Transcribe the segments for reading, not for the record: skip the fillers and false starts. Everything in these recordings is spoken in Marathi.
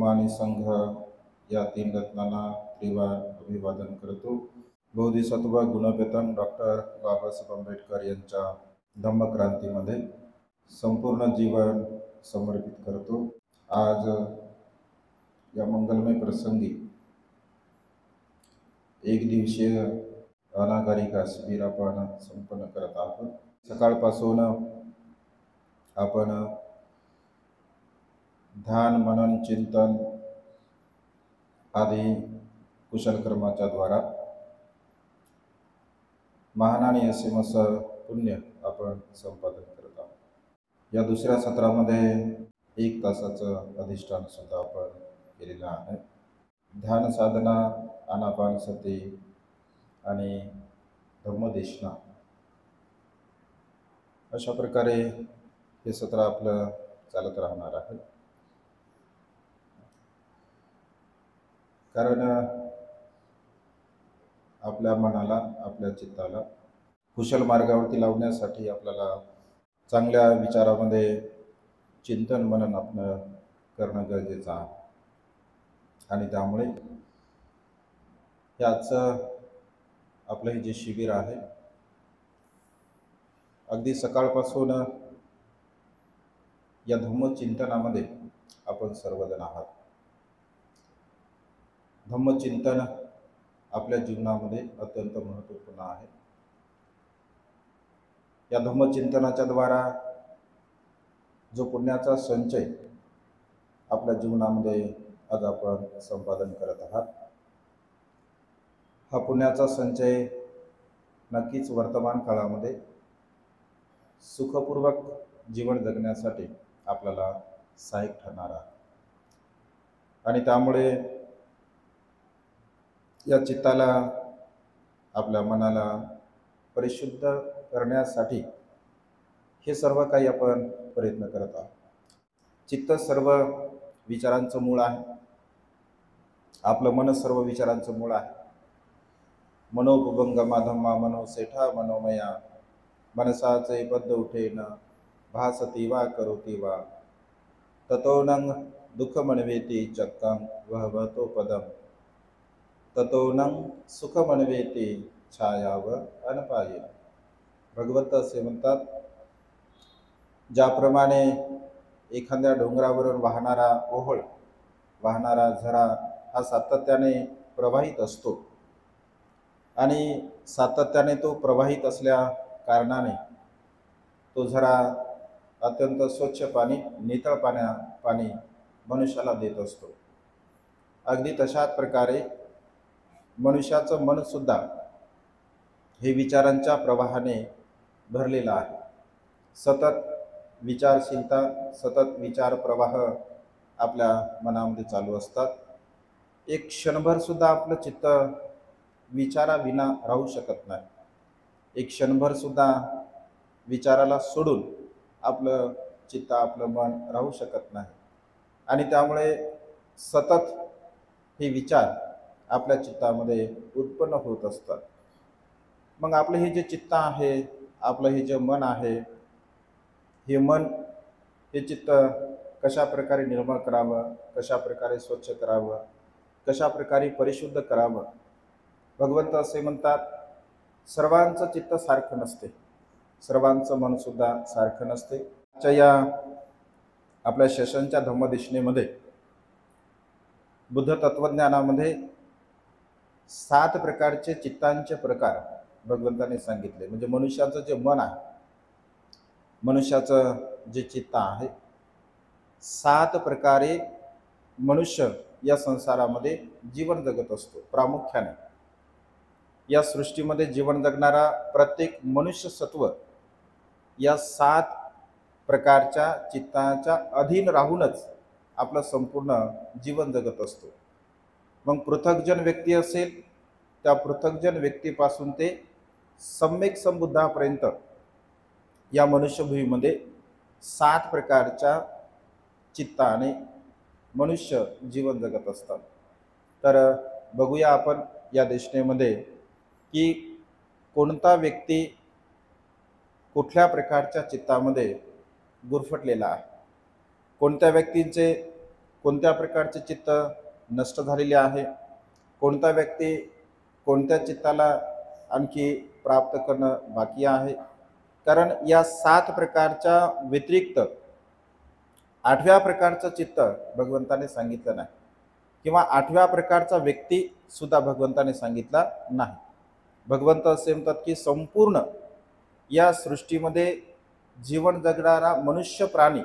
धम्म आणि संघ या तीन रत्नांना त्रिवार अभिवादन करतो। बोधिसत्व गुणवेतन डॉक्टर बाबासाहेब आंबेडकर यांच्या धम्मक्रांतीमध्ये संपूर्ण जीवन समर्पित करतो। आज या मंगलमय प्रसंगी एक दिवसीय अनागारिका शिबिर आपण संपन्न करत आहोत। सकाळपासून आपण ध्यान मनन चिंतन आदी कुशलकर्माच्या द्वारा महान आणि असीमस पुण्य आपण संपादन करत आहोत। या दुसऱ्या सत्रामध्ये 1 तासाचं अधिष्ठान सुद्धा आपण केलेलं आहे। ध्यान साधना, आनापानसती आणि धम्मदेशना अशा प्रकारे हे सत्र आपलं चालत राहणार आहे। कारण आपल्या मनाला, आपल्या चित्ताला कुशल मार्गावरती लावण्यासाठी आपल्याला चांगल्या विचारामध्ये चिंतन मनन आपण करणं गरजेचं आहे। आणि त्यामुळे याचं आपलं हे जे शिबिर आहे अगदी सकाळपासून या धम्मचिंतनामध्ये आपण सर्वजण आहात। धम्मचिंतन आपल्या जीवनामध्ये अत्यंत महत्त्वपूर्ण आहे। या धम्मचिंतनाच्या द्वारा जो पुण्याचा संचय आपल्या जीवनामध्ये आज आपण संपादन करत आहात, हा पुण्याचा संचय नक्कीच वर्तमान काळामध्ये सुखपूर्वक जीवन जगण्यासाठी आपल्याला सहाय्यक ठरणार आहे। आणि त्यामुळे या चित्ताला, आपल्या मनाला परिशुद्ध करण्यासाठी हे सर्व काही आपण प्रयत्न करत आहोत। चित्त सर्व विचारांचं मूळ आहे। आपलं मन सर्व विचारांचं मूळ आहे। मनोपभंगमा धम्मा मनोसेठा मनोमया मनसाचे बद्ध उठेन भासती वा करोती वा ततो नंग दुःख मनवेती चक्कं वहवतो पदम ततो नंग सुख मनवेती छायाव अनपाय। भगवंत असे म्हणतात, ज्याप्रमाणे एखाद्या डोंगरावरून वाहणारा ओहळ, वाहणारा झरा हा सातत्याने प्रवाहित असतो आणि सातत्याने तो प्रवाहित असल्या कारणाने तो झरा अत्यंत स्वच्छ पाणी, नितळ पाणी मनुष्याला देत असतो। अगदी तशाच प्रकारे मनुष्याचं मन सुद्धा हे विचारांच्या प्रवाहाने भरलेलं आहे। सतत विचारशीलता, सतत विचार प्रवाह आपल्या मनामध्ये चालू असतात। एक क्षणभर सुद्धा आपलं चित्त विचाराविना राहू शकत नाही। एक क्षणभर सुद्धा विचाराला सोडून आपलं चित्त, आपलं मन राहू शकत नाही। आणि त्यामुळे सतत हे विचार आपल्या चित्तामध्ये उत्पन्न होत असतात। मग आपलं हे जे चित्त आहे, आपलं हे जे मन आहे, हे मन, हे चित्त कशा प्रकारे निर्मळ करावं, कशा प्रकारे स्वच्छ करावं, कशा प्रकारे परिशुद्ध करावं। भगवंत असे म्हणतात, सर्वांचं चित्त सारखं नसते, सर्वांचं मन सुद्धा सारखं नसते। या आपल्या सेशनच्या धम्मदेशनेमध्ये बुद्ध तत्वज्ञानामध्ये 7 प्रकारचे चित्तांचे प्रकार भगवंताने सांगितले। म्हणजे मनुष्याचं जे मन आहे, मनुष्याचं जे चित्त आहे, 7 प्रकारे मनुष्य या संसारामध्ये जीवन जगत असतो। प्रामुख्याने या सृष्टीमध्ये जीवन जगणारा प्रत्येक मनुष्य सत्व या 7 प्रकारच्या चित्ताच्या अधीन राहूनच आपलं संपूर्ण जीवन जगत असतो। मग पृथकजन व्यक्ती असेल, त्या पृथकजन व्यक्तीपासून ते सम्यक संबुद्धापर्यंत या मनुष्यभूमीमध्ये 7 प्रकारच्या चित्ताने मनुष्य जीवन जगत असतात। तर बघूया आपण या देशनेमध्ये की कोणता व्यक्ती कुठल्या प्रकारच्या चित्तामध्ये गुरफटलेला आहे। कोणत्या व्यक्तींचे कोणत्या प्रकारचे चित्त नष्ट झालेले आहे, कोणता व्यक्ती कोणत्या चित्ताला आणखी प्राप्त करणं बाकी आहे. कारण या 7 प्रकारच्या व्यतिरिक्त 8व्या प्रकारचं चित्त भगवंताने सांगितलं नाही, किंवा 8व्या प्रकारचा व्यक्ती सुद्धा भगवंताने सांगितला नाही. भगवंत असे म्हणतात की संपूर्ण या सृष्टीमध्ये जीवन जगणारा मनुष्य प्राणी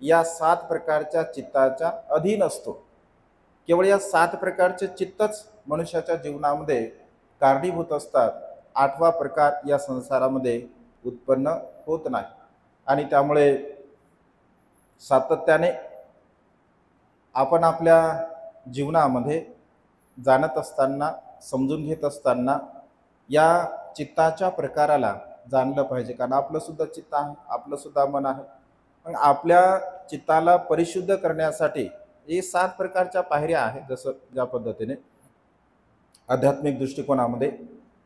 या 7 प्रकारच्या चित्ताच्या अधीन असतो. केवळ या 7 प्रकारचे चित्तच मनुष्याच्या जीवनामध्ये कारणीभूत असतात. 8वा प्रकार या संसारामध्ये उत्पन्न होत नाही. आणि त्यामुळे सातत्याने आपण आपल्या जीवनामध्ये जाणत असताना, समजून घेत असताना या चित्ताच्या प्रकाराला जाणलं पाहिजे. कारण आपलं सुद्धा चित्त आहे, आपलं सुद्धा मन आहे. मग आपल्या चित्ताला परिशुद्ध करण्यासाठी हे 7 प्रकारच्या पायऱ्या आहेत. जसं ज्या पद्धतीने आध्यात्मिक दृष्टिकोनामध्ये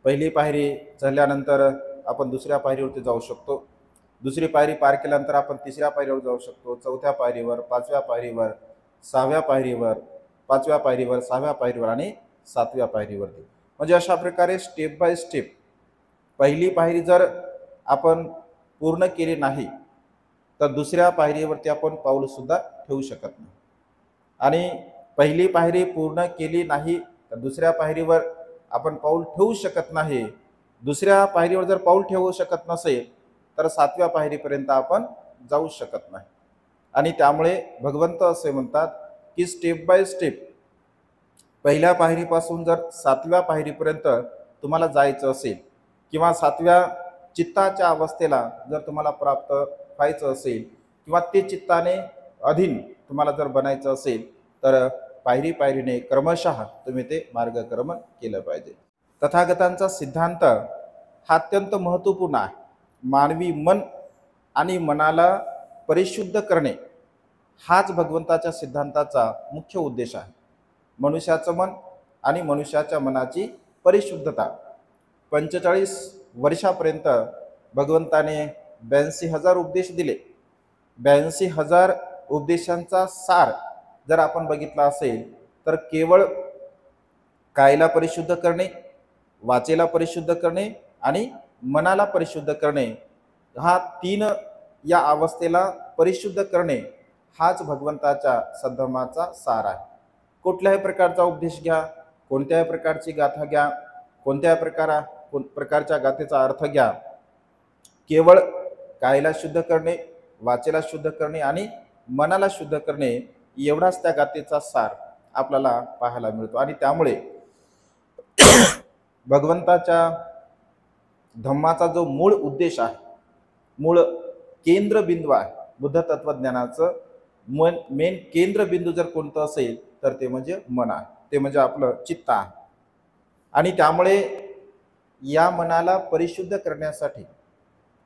पहिली पायरी झाल्यानंतर आपण दुसऱ्या पायरीवरती जाऊ शकतो, दुसरी पायरी पार केल्यानंतर आपण तिसऱ्या पायरीवर जाऊ शकतो, चौथ्या पायरीवर, 5व्या पायरीवर, 6व्या पायरीवर, 5व्या पायरीवर, 6व्या पायरीवर आणि 7व्या पायरीवरती. म्हणजे अशा प्रकारे स्टेप बाय स्टेप पहिली पायरी जर आपण पूर्ण केली नाही तर दुसऱ्या पायरीवरती आपण पाऊलसुद्धा ठेवू शकत नाही. आणि पहिली पायरी पूर्ण केली नाही तर दुसऱ्या पायरीवर आपण पाऊल ठेवू शकत नाही. दुसऱ्या पायरीवर जर पाऊल ठेवू शकत नसेल तर 7व्या पायरीपर्यंत आपण जाऊ शकत नाही. आणि त्यामुळे भगवंत असे म्हणतात की स्टेप बाय स्टेप पहिल्या पायरीपासून जर 7व्या पायरीपर्यंत तुम्हाला जायचं असेल, किंवा 7व्या चित्ताच्या अवस्थेला जर तुम्हाला प्राप्त व्हायचं असेल, किंवा ते चित्ताने अधीन तुम्हाला जर बनायचं असेल, तर पायरी पायरीने क्रमशः तुम्ही ते मार्गक्रमण केलं पाहिजे. तथागतांचा सिद्धांत हा अत्यंत महत्त्वपूर्ण आहे. मानवी मन आणि मनाला परिशुद्ध करणे हाच भगवंताच्या सिद्धांताचा मुख्य उद्देश आहे. मनुष्याचं मन आणि मनुष्याच्या मनाची परिशुद्धता. 45 वर्षापर्यंत भगवंताने 82,000 उपदेश दिले. 82,000 उपदेशांचा सार जर आपण बघितला असेल तर केवळ कायला परिशुद्ध करणे, वाचेला परिशुद्ध करणे आणि मनाला परिशुद्ध करणे, हा 3 या अवस्थेला परिशुद्ध करणे हाच भगवंताच्या सद्धर्माचा सार आहे. कुठल्याही प्रकारचा उपदेश घ्या, कोणत्याही प्रकारची गाथा घ्या, कोणत्याही प्रकारच्या गाथेचा अर्थ घ्या, केवळ कायला शुद्ध करणे, वाचेला शुद्ध करणे आणि मनाला शुद्ध करणे एवढाच त्या गाथेचा सार आपल्याला पाहायला मिळतो. आणि त्यामुळे भगवंताच्या धम्माचा जो मूळ उद्देश आहे, मूळ केंद्रबिंदू आहे, बुद्ध तत्वज्ञानाचं मेन केंद्रबिंदू जर कोणतं असेल तर ते म्हणजे मन आहे, ते म्हणजे आपलं चित्त आहे. आणि त्यामुळे या मनाला परिशुद्ध करण्यासाठी,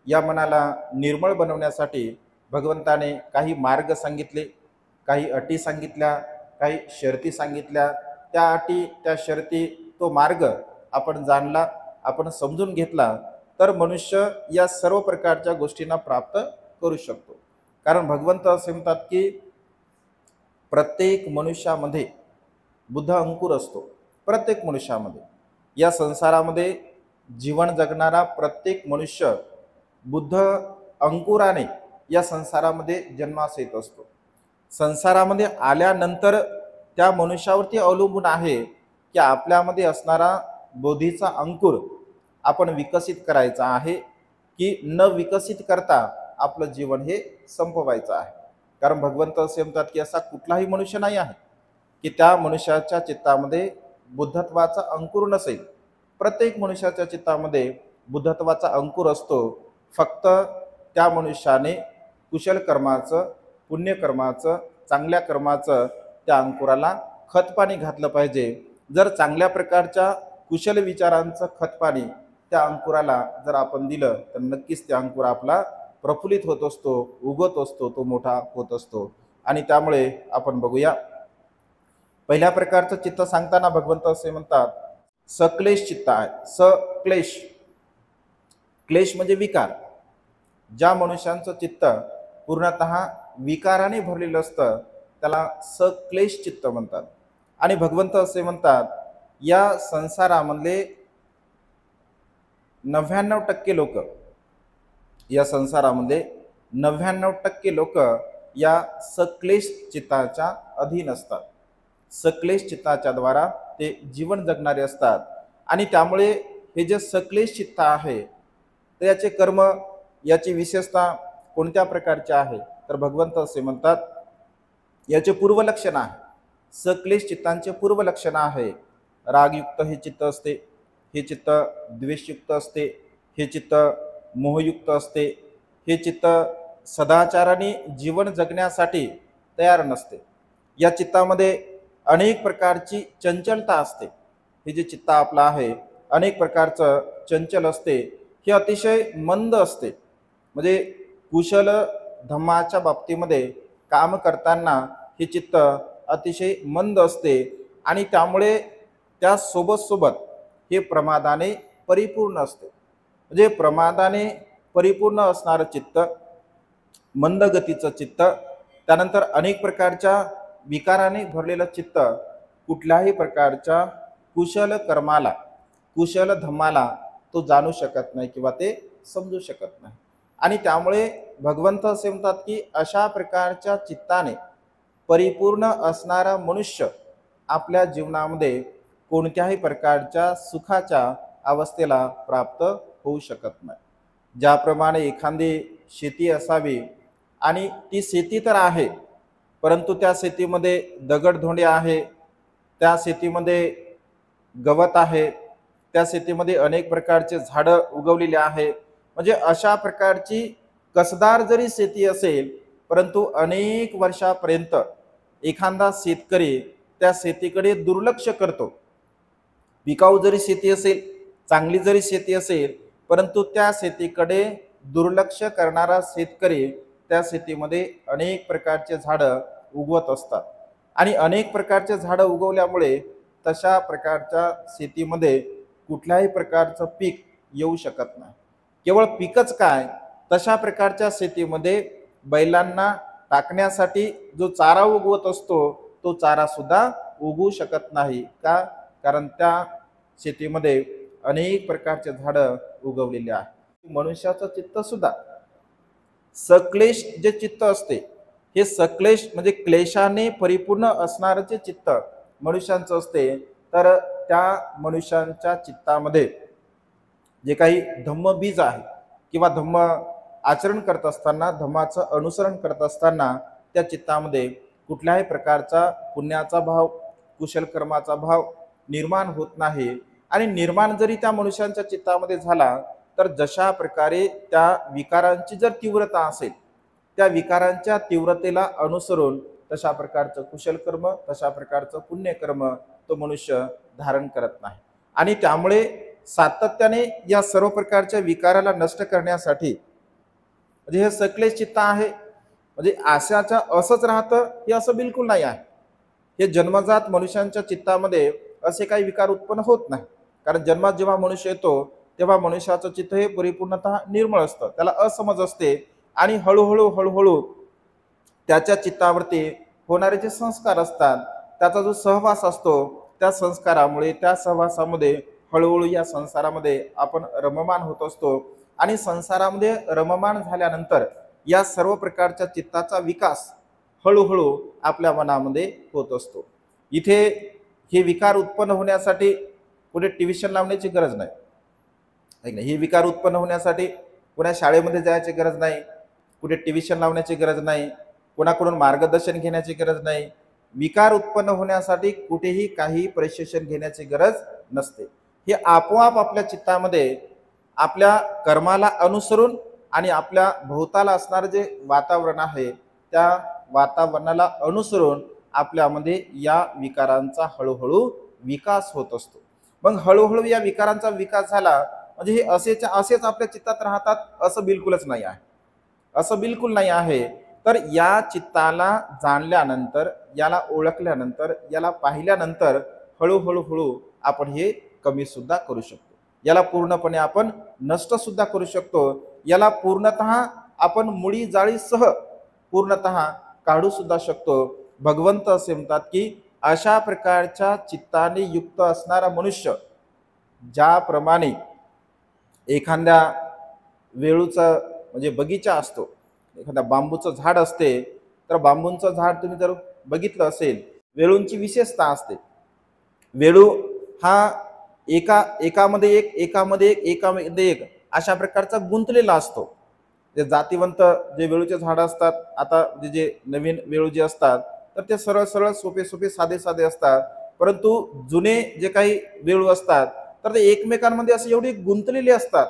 या मनाला निर्मळ बनवण्यासाठी भगवंताने काही मार्ग सांगितले, काही अटी सांगितल्या, काही शर्ती सांगितल्या. त्या अटी, त्या शर्ती, तो मार्ग आपण जाणला, आपण समजून घेतला तर मनुष्य या सर्व प्रकारच्या गोष्टींना प्राप्त करू शकतो. कारण भगवंत असे म्हणतात की प्रत्येक मनुष्यामध्ये बुद्ध अंकुर असतो. प्रत्येक मनुष्यामध्ये, या संसारामध्ये जीवन जगणारा प्रत्येक मनुष्य बुद्ध अंकुराने या संसारामध्ये जन्मास येत असतो. संसारामध्ये आल्यानंतर त्या मनुष्यावरती अवलंबून आहे की आपल्यामध्ये असणारा बोधीचा अंकुर आपण विकसित करायचा आहे की न विकसित करता आपलं जीवन हे संपवायचं आहे. कारण भगवंत असे म्हणतात की असा कुठलाही मनुष्य नाही आहे की त्या मनुष्याच्या चित्तामध्ये बुद्धत्वाचा अंकुर नसेल. प्रत्येक मनुष्याच्या चित्तामध्ये बुद्धत्वाचा अंकुर असतो. फक्त त्या मनुष्याने कुशल कर्माचं, पुण्यकर्माचं, चांगल्या कर्माचं त्या अंकुराला खतपाणी घातलं पाहिजे. जर चांगल्या प्रकारच्या कुशल विचारांचं खतपाणी त्या अंकुराला जर आपण दिलं तर नक्कीच त्या अंकुर आपला प्रफुल्लित होत असतो, उगत असतो, तो मोठा होत असतो. आणि त्यामुळे आपण बघूया, पहिल्या प्रकारचं चित्त सांगताना भगवंत असे म्हणतात सक्लेश चित्त आहे. सक्लेश, क्लेश म्हणजे विकार. ज्या मनुष्यांचं चित्त पूर्णतः विकाराने भरलेलं असतं त्याला सक्लेश चित्त म्हणतात. आणि भगवंत असे म्हणतात, या संसारामधले 99% लोक, या संसारामध्ये 99% लोक या सक्लेश चित्ताच्या अधीन असतात. सक्लेश चित्ताच्या द्वारा ते जीवन जगणारे असतात. आणि त्यामुळे हे जे सक्लेश चित्त आहे, तर याचे कर्म, याची विशेषता कोणत्या प्रकारचे आहे, तर भगवंत असे म्हणतात, याचे पूर्वलक्षण आहे. सक्लेश चित्तांचे पूर्वलक्षण आहे. रागयुक्त हे चित्त असते, हे चित्त द्वेषयुक्त असते, हे चित्त मोहयुक्त असते, हे चित्त सदाचाराने जीवन जगण्यासाठी तयार नसते. या चित्तामध्ये अनेक प्रकारची चंचलता असते. हे जे चित्त आपलं आहे अनेक प्रकारचं चंचल असते. हे अतिशय मंद असते. म्हणजे कुशल धम्माच्या बाबतीमध्ये काम करताना हे चित्त अतिशय मंद असते. आणि त्यामुळे त्या सोबत हे प्रमादाने परिपूर्ण असते. म्हणजे प्रमादाने परिपूर्ण असणारं चित्त, मंद गतीचं चित्त, त्यानंतर अनेक प्रकारच्या विकाराने भरलेलं चित्त कुठल्याही प्रकारच्या कुशल कर्माला, कुशल धम्माला तो जाणू शकत नाही किंवा ते समजू शकत नाही. आणि त्यामुळे भगवंत असे म्हणतात की अशा प्रकारच्या चित्ताने परिपूर्ण असणारा मनुष्य आपल्या जीवनामध्ये कोणत्याही प्रकारच्या सुखाच्या अवस्थेला प्राप्त होऊ शकत नाही. ज्याप्रमाणे एखादी शेती असावी आणि ती शेती तर आहे, परंतु त्या शेतीमध्ये दगडधोंडे आहे, त्या शेतीमध्ये गवत आहे, त्या शेतीमध्ये अनेक प्रकारचे झाडं उगवलेले आहे. म्हणजे अशा प्रकारची कसदार जरी शेती असेल, परंतु अनेक वर्षापर्यंत एखादा शेतकरी त्या शेतीकडे दुर्लक्ष करतो. पिकाऊ जरी शेती असेल, चांगली जरी शेती असेल, परंतु त्या शेतीकडे दुर्लक्ष करणारा शेतकरी त्या शेतीमध्ये अनेक प्रकारचे झाडं उगवत असतात. आणि अनेक प्रकारचे झाडं उगवल्यामुळे तशा प्रकारच्या शेतीमध्ये कुठल्याही प्रकारचं पीक येऊ शकत नाही. केवळ पीकच काय, तशा प्रकारच्या शेतीमध्ये बैलांना टाकण्यासाठी जो चारा उगवत असतो, तो चारा सुद्धा उगवू शकत नाही. का? कारण त्या शेतीमध्ये अनेक प्रकारचे झाडं उगवलेले आहेत. मनुष्याचं चित्त सुद्धा सक्लेश जे चित्त असते, हे सक्लेश म्हणजे क्लेशाने परिपूर्ण असणारं जे चित्त मनुष्यांचं असते, तर त्या मनुष्यांच्या चित्तामध्ये जे काही धम्म बीज आहे किंवा धम्म आचरण करत असताना, धम्माचं अनुसरण करत असताना त्या चित्तामध्ये कुठल्याही प्रकारचा पुण्याचा भाव, कुशल कर्माचा भाव निर्माण होत नाही. आणि निर्माण जरी त्या मनुष्यांच्या चित्तामध्ये झाला, तर जशा प्रकारे त्या विकारांची जर तीव्रता असेल, त्या विकारांच्या तीव्रतेला अनुसरून तशा प्रकारचं कुशल कर्म, तशा प्रकारचं पुण्यकर्म तो मनुष्य धारण करत नाही. आणि त्यामुळे सातत्याने या सर्व प्रकारच्या विकाराला नष्ट करण्यासाठी म्हणजे हे सक्लेश चित्त आहे. म्हणजे आशाच्या असंच राहतं हे असं बिलकुल नाही आहे. हे जन्मजात मनुष्यांच्या चित्तामध्ये असे काही विकार उत्पन्न होत नाही. कारण जन्मात जेव्हा मनुष्य येतो तेव्हा मनुष्याचं चित्त हे परिपूर्णतः निर्मळ असतं, त्याला असमज असते. आणि हळूहळू त्याच्या चित्तावरती होणारे जे संस्कार असतात, त्याचा जो सहवास असतो, त्या संस्कारामुळे, त्या सहवासामध्ये हळूहळू या संसारामध्ये आपण रममान होत असतो. आणि संसारामध्ये रममान झाल्यानंतर या सर्व प्रकारच्या चित्ताचा विकास हळूहळू आपल्या मनामध्ये होत असतो. इथे हे विकार उत्पन्न होण्यासाठी कुठे ट्युशन लावण्याची गरज नाही. हे विकार उत्पन्न होण्यासाठी कुणा शाळेमध्ये जायची गरज नाही, कुठे ट्युशन लावण्याची गरज नाही, कोणाकडून मार्गदर्शन घेण्याची गरज नाही. विकार उत्पन्न होण्यासाठी कुठेही काही प्रशिक्षण घेण्याची गरज नसते. हे आपोआप आपल्या चित्तामध्ये आपल्या कर्माला अनुसरून आणि आपल्या भोवताला असणारं जे वातावरण आहे, त्या वातावरणाला अनुसरून आपल्यामध्ये या विकारांचा हळूहळू विकास होत असतो. मग हळूहळू या विकारांचा विकास झाला म्हणजे हे असेच आपल्या चित्तात राहतात असं बिलकुलच नाही आहे. असं बिलकुल नाही आहे. तर या चित्ताला जाणल्यानंतर, याला ओळखल्यानंतर, याला पाहिल्यानंतर हळूहळू आपण हे कमी सुद्धा करू शकतो. याला पूर्णपणे आपण नष्ट सुद्धा करू शकतो. याला पूर्णतः आपण मुळी जाळीसह पूर्णतः काढू सुद्धा शकतो. भगवंत असे म्हणतात की अशा प्रकारच्या चित्ताने युक्त असणारा मनुष्य, ज्याप्रमाणे एखाद्या वेळूचा म्हणजे बगीचा असतो, एखाद्या बांबूचं झाड असते, तर बांबूंचं झाड तुम्ही जर बघितलं असेल, वेळूंची विशेषता असते. वेळू हा एकामध्ये एक एकामध्ये एक अशा प्रकारचा गुंतलेला असतो. जे जातीवंत जे वेळूचे झाड असतात, आता जे नवीन वेळू जे असतात, तर ते सरळ सरळ सोपे सोपे साधे साधे असतात. परंतु जुने जे काही वेळू असतात, तर ते एकमेकांमध्ये असे एवढे गुंतलेले असतात,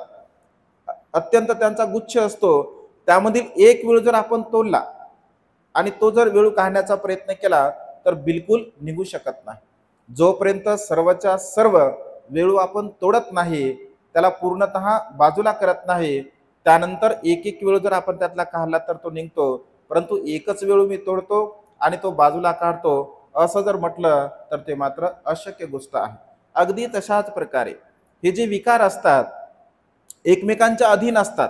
अत्यंत त्यांचा गुच्छ असतो. त्यामधील एक वेळू जर आपण तोडला आणि तो जर वेळू काढण्याचा प्रयत्न केला तर बिलकुल निघू शकत नाही. जोपर्यंत सर्वच्या सर्व वेळू आपण तोडत नाही, त्याला पूर्णतः बाजूला करत नाही, त्यानंतर एक एक वेळू जर आपण त्यातला काढला तर तो निघतो. परंतु एकच वेळू मी तोडतो आणि तो बाजूला काढतो असं जर म्हटलं तर ते मात्र अशक्य गोष्ट आहे. अगदी तशाच प्रकारे हे जे विकार असतात एकमेकांच्या अधीन असतात,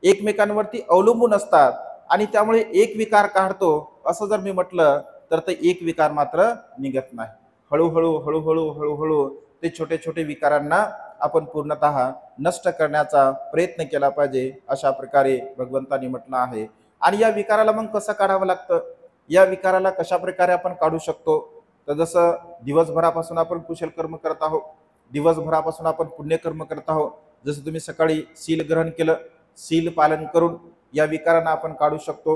एकमेकांवरती अवलंबून असतात, आणि त्यामुळे एक विकार काढतो असं जर मी म्हटलं तर ते एक विकार मात्र निघत नाही. हळूहळू हळूहळू हळूहळू ते छोटे छोटे विकारांना आपण पूर्णतः नष्ट करण्याचा प्रयत्न केला पाहिजे, अशा प्रकारे भगवंतांनी म्हटलं आहे. आणि या विकाराला मग कसं काढावं लागतं, या विकाराला कशा प्रकारे आपण काढू शकतो, तर जसं दिवसभरापासून आपण कुशल कर्म करत आहोत, दिवसभरापासून आपण पुण्यकर्म करत आहोत. जसं तुम्ही सकाळी शील ग्रहण केलं, शील पालन करून या विकारांना आपण काढू शकतो.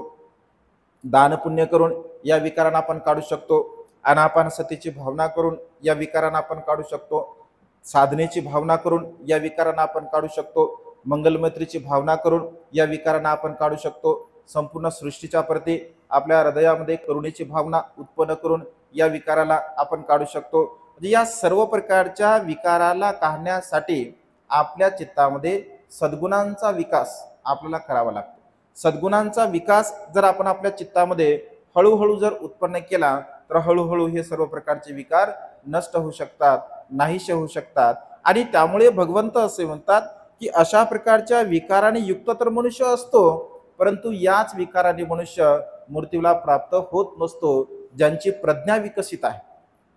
दान पुण्य करून या विकारांना आपण काढू शकतो. अनापानसतीची भावना करून या विकारांना आपण काढू शकतो. साधनेची भावना करून या विकारांना आपण काढू शकतो. मंगलमैत्रीची भावना करून या विकारांना आपण काढू शकतो. संपूर्ण सृष्टीच्या प्रती आपल्या हृदयामध्ये करुणेची भावना उत्पन्न करून या विकाराला आपण काढू शकतो. म्हणजे या सर्व प्रकारच्या विकाराला काढण्यासाठी आपल्या चित्तामध्ये सद्गुणांचा विकास आपल्याला करावा लागतो. सद्गुणांचा विकास जर आपण आपल्या चित्तामध्ये हळूहळू जर उत्पन्न केला तर हळूहळू हे सर्व प्रकारचे विकार नष्ट होऊ शकतात, नाहीसे होऊ शकतात. आणि त्यामुळे भगवंत असे म्हणतात की अशा प्रकारच्या विकाराने युक्त तर मनुष्य असतो, परंतु याच विकाराने मनुष्य मृत्यूला प्राप्त होत नसतो. ज्यांची प्रज्ञा विकसित आहे,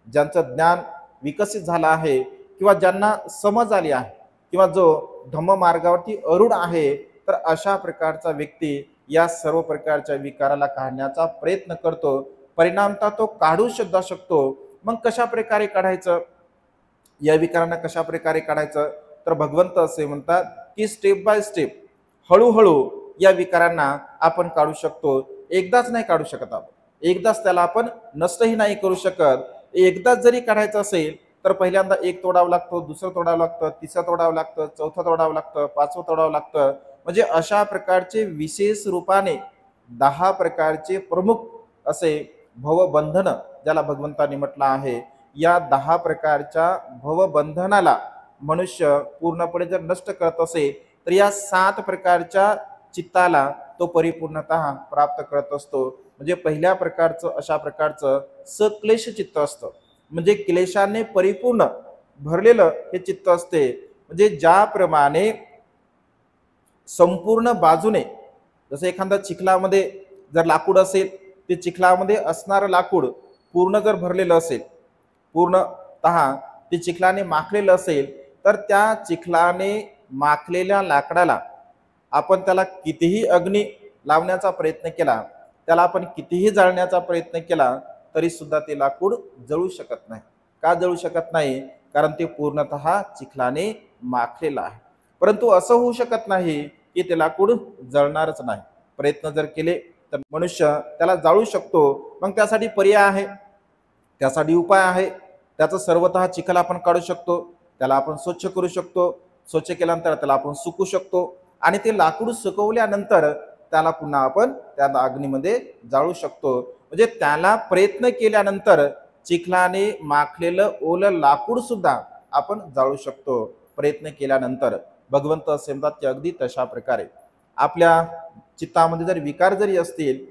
ज्यांचं ज्ञान विकसित झालं आहे, किंवा ज्यांना समज आली आहे, किंवा जो धम्म मार्गावरती अरूढ आहे, तर अशा प्रकारचा व्यक्ती या सर्व प्रकारच्या विकाराला काढण्याचा प्रयत्न करतो. परिणामतः तो काढू सुद्धा शकतो. मग कशा प्रकारे काढायचं, या विकारांना कशा प्रकारे काढायचं, तर भगवंत असे म्हणतात की स्टेप बाय स्टेप हळूहळू या विकारांना आपण काढू शकतो. एकदाच नाही काढू शकत आपण, एकदाच त्याला आपण नष्टही नाही करू शकत. एकदाच जरी काढायचं असेल तर पहिल्यांदा एक तोडावं लागतं, दुसरं तोडावं लागतं, तिसरं तोडावं लागतं, चौथं तोडावं लागतं, पाचवं तोडावं लागतं. म्हणजे अशा प्रकारचे विशेष रूपाने 10 प्रकारचे प्रमुख असे भवबंधन ज्याला भगवंतांनी म्हटलं आहे, या 10 प्रकारच्या भवबंधनाला मनुष्य पूर्णपणे जर नष्ट करत असेल तर या 7 प्रकारच्या चित्ताला तो परिपूर्णतः प्राप्त करत असतो. म्हणजे पहिल्या प्रकारचं अशा प्रकारचं सक्लेश चित्त असतं, म्हणजे क्लेशाने परिपूर्ण भरलेलं हे चित्त असते. म्हणजे ज्याप्रमाणे संपूर्ण बाजूने, जसं एखादा चिखलामध्ये जर लाकूड असेल, ते चिखलामध्ये असणारं लाकूड पूर्ण जर भरलेलं असेल, पूर्णतः ते चिखलाने माखलेलं असेल, तर त्या चिखलाने माखलेल्या लाकडाला आपण त्याला कितीही अग्नी लावण्याचा प्रयत्न केला, त्याला आपण कितीही जाळण्याचा प्रयत्न केला, तरी सुद्धा ते लाकूड जळू शकत नाही. का जळू शकत नाही, कारण ते पूर्णतः चिखलाने माखलेलं आहे. परंतु असं होऊ शकत नाही की ते लाकूड जळणारच नाही. प्रयत्न जर केले तर मनुष्य त्याला जाळू शकतो. मग त्यासाठी पर्याय आहे, त्यासाठी उपाय आहे. त्याचं सर्वतः चिखल आपण काढू शकतो, त्याला आपण स्वच्छ करू शकतो. स्वच्छ केल्यानंतर त्याला आपण सुकू शकतो, आणि ते लाकूड सुकवल्यानंतर त्याला पुन्हा आपण त्या अग्नीमध्ये जाळू शकतो. म्हणजे त्याला प्रयत्न केल्यानंतर चिखलाने माखलेलं ओलं लाकूड सुद्धा आपण जाळू शकतो, प्रयत्न केल्यानंतर. भगवंत असे म्हणतात की अगदी तशा प्रकारे आपल्या चित्तामध्ये जर विकार जरी असतील,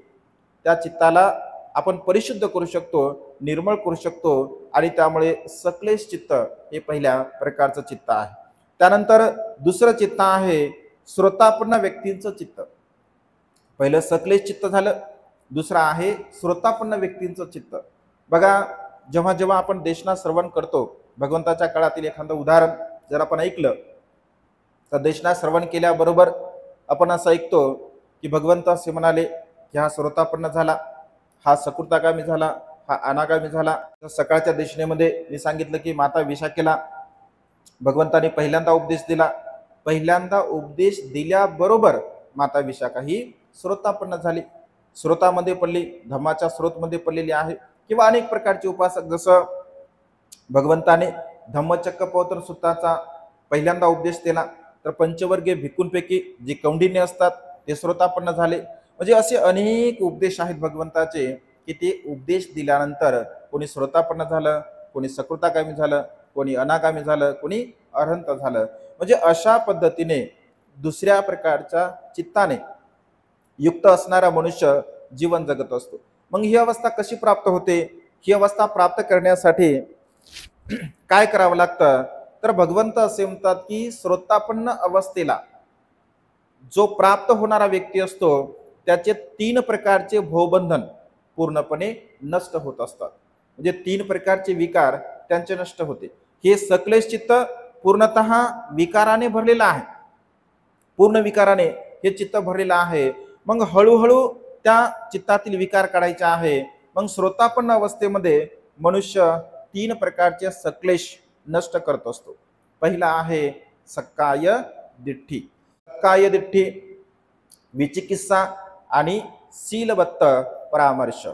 त्या चित्ताला आपण परिशुद्ध करू शकतो, निर्मळ करू शकतो, आणि त्यामुळे सक्लेश चित्त हे पहिल्या प्रकारचं चित्त आहे. त्यानंतर दुसरं चित्त आहे श्रोतापन्न व्यक्तींचं चित्त. पहिलं सक्लेश चित्त झालं, दुसरा आहे श्रोतापन्न व्यक्तींचं चित्त. बघा, जेव्हा जेव्हा आपण देशना श्रवण करतो, भगवंताच्या काळातील एखादं उदाहरण जर आपण ऐकलं तर देशना श्रवण केल्याबरोबर आपण असं ऐकतो की भगवंत असे म्हणाले की हा श्रोतापन्न झाला, हा सकृतागामी झाला, हा अनागामी झाला. सकाळच्या देशनेमध्ये मी सांगितलं की माता विशाखेला भगवंताने पहिल्यांदा उपदेश दिला. पहिल्यांदा उपदेश दिल्याबरोबर माता विशाखा ही श्रोतापन्न झाली, स्रोतामध्ये पडली, धम्माच्या स्रोतमध्ये पडलेली आहे. किंवा अनेक प्रकारचे उपासक, जसं भगवंताने धम्मचक्र प्रवर्तन सूत्राचा पहिल्यांदा उपदेश दिला तर पंचवर्गीय भिक्खूंपैकी जे कौंडिन्य असतात ते श्रोतापन्न झाले. म्हणजे असे अनेक उपदेश आहेत भगवंताचे की ते उपदेश दिल्यानंतर कोणी श्रोतापन्न झालं, कोणी सकृतागामी झालं, कोणी अनागामी झालं, कोणी अरहंत झालं. म्हणजे अशा पद्धतीने दुसऱ्या प्रकारच्या चित्ताने युक्त असणारा मनुष्य जीवन जगत असतो. मग ही अवस्था कशी प्राप्त होते? ही अवस्था प्राप्त करण्यासाठी काय करावं लागतं? तर भगवंत असे म्हणतात की श्रोतापन्न अवस्थेला जो प्राप्त होणारा व्यक्ती असतो त्याचे 3 प्रकारचे भवबंधन पूर्णपणे नष्ट होत असतात. म्हणजे 3 प्रकारचे विकार त्यांचे नष्ट होते. हे सकलेश चित्त पूर्णतः विकाराने भरलेलं आहे, पूर्ण विकाराने हे चित्त भरलेलं आहे. मग हळूहळू त्या चित्तातील विकार काढायचे आहे. मग श्रोतापन्न अवस्थेमध्ये मनुष्य 3 प्रकारचे सकलेश नष्ट करत असतो. पहिला आहे सक्काय दिठ्ठी. सक्काय दिठ्ठी, विचिकित्सा आणि शीलबद्ध परामर्श.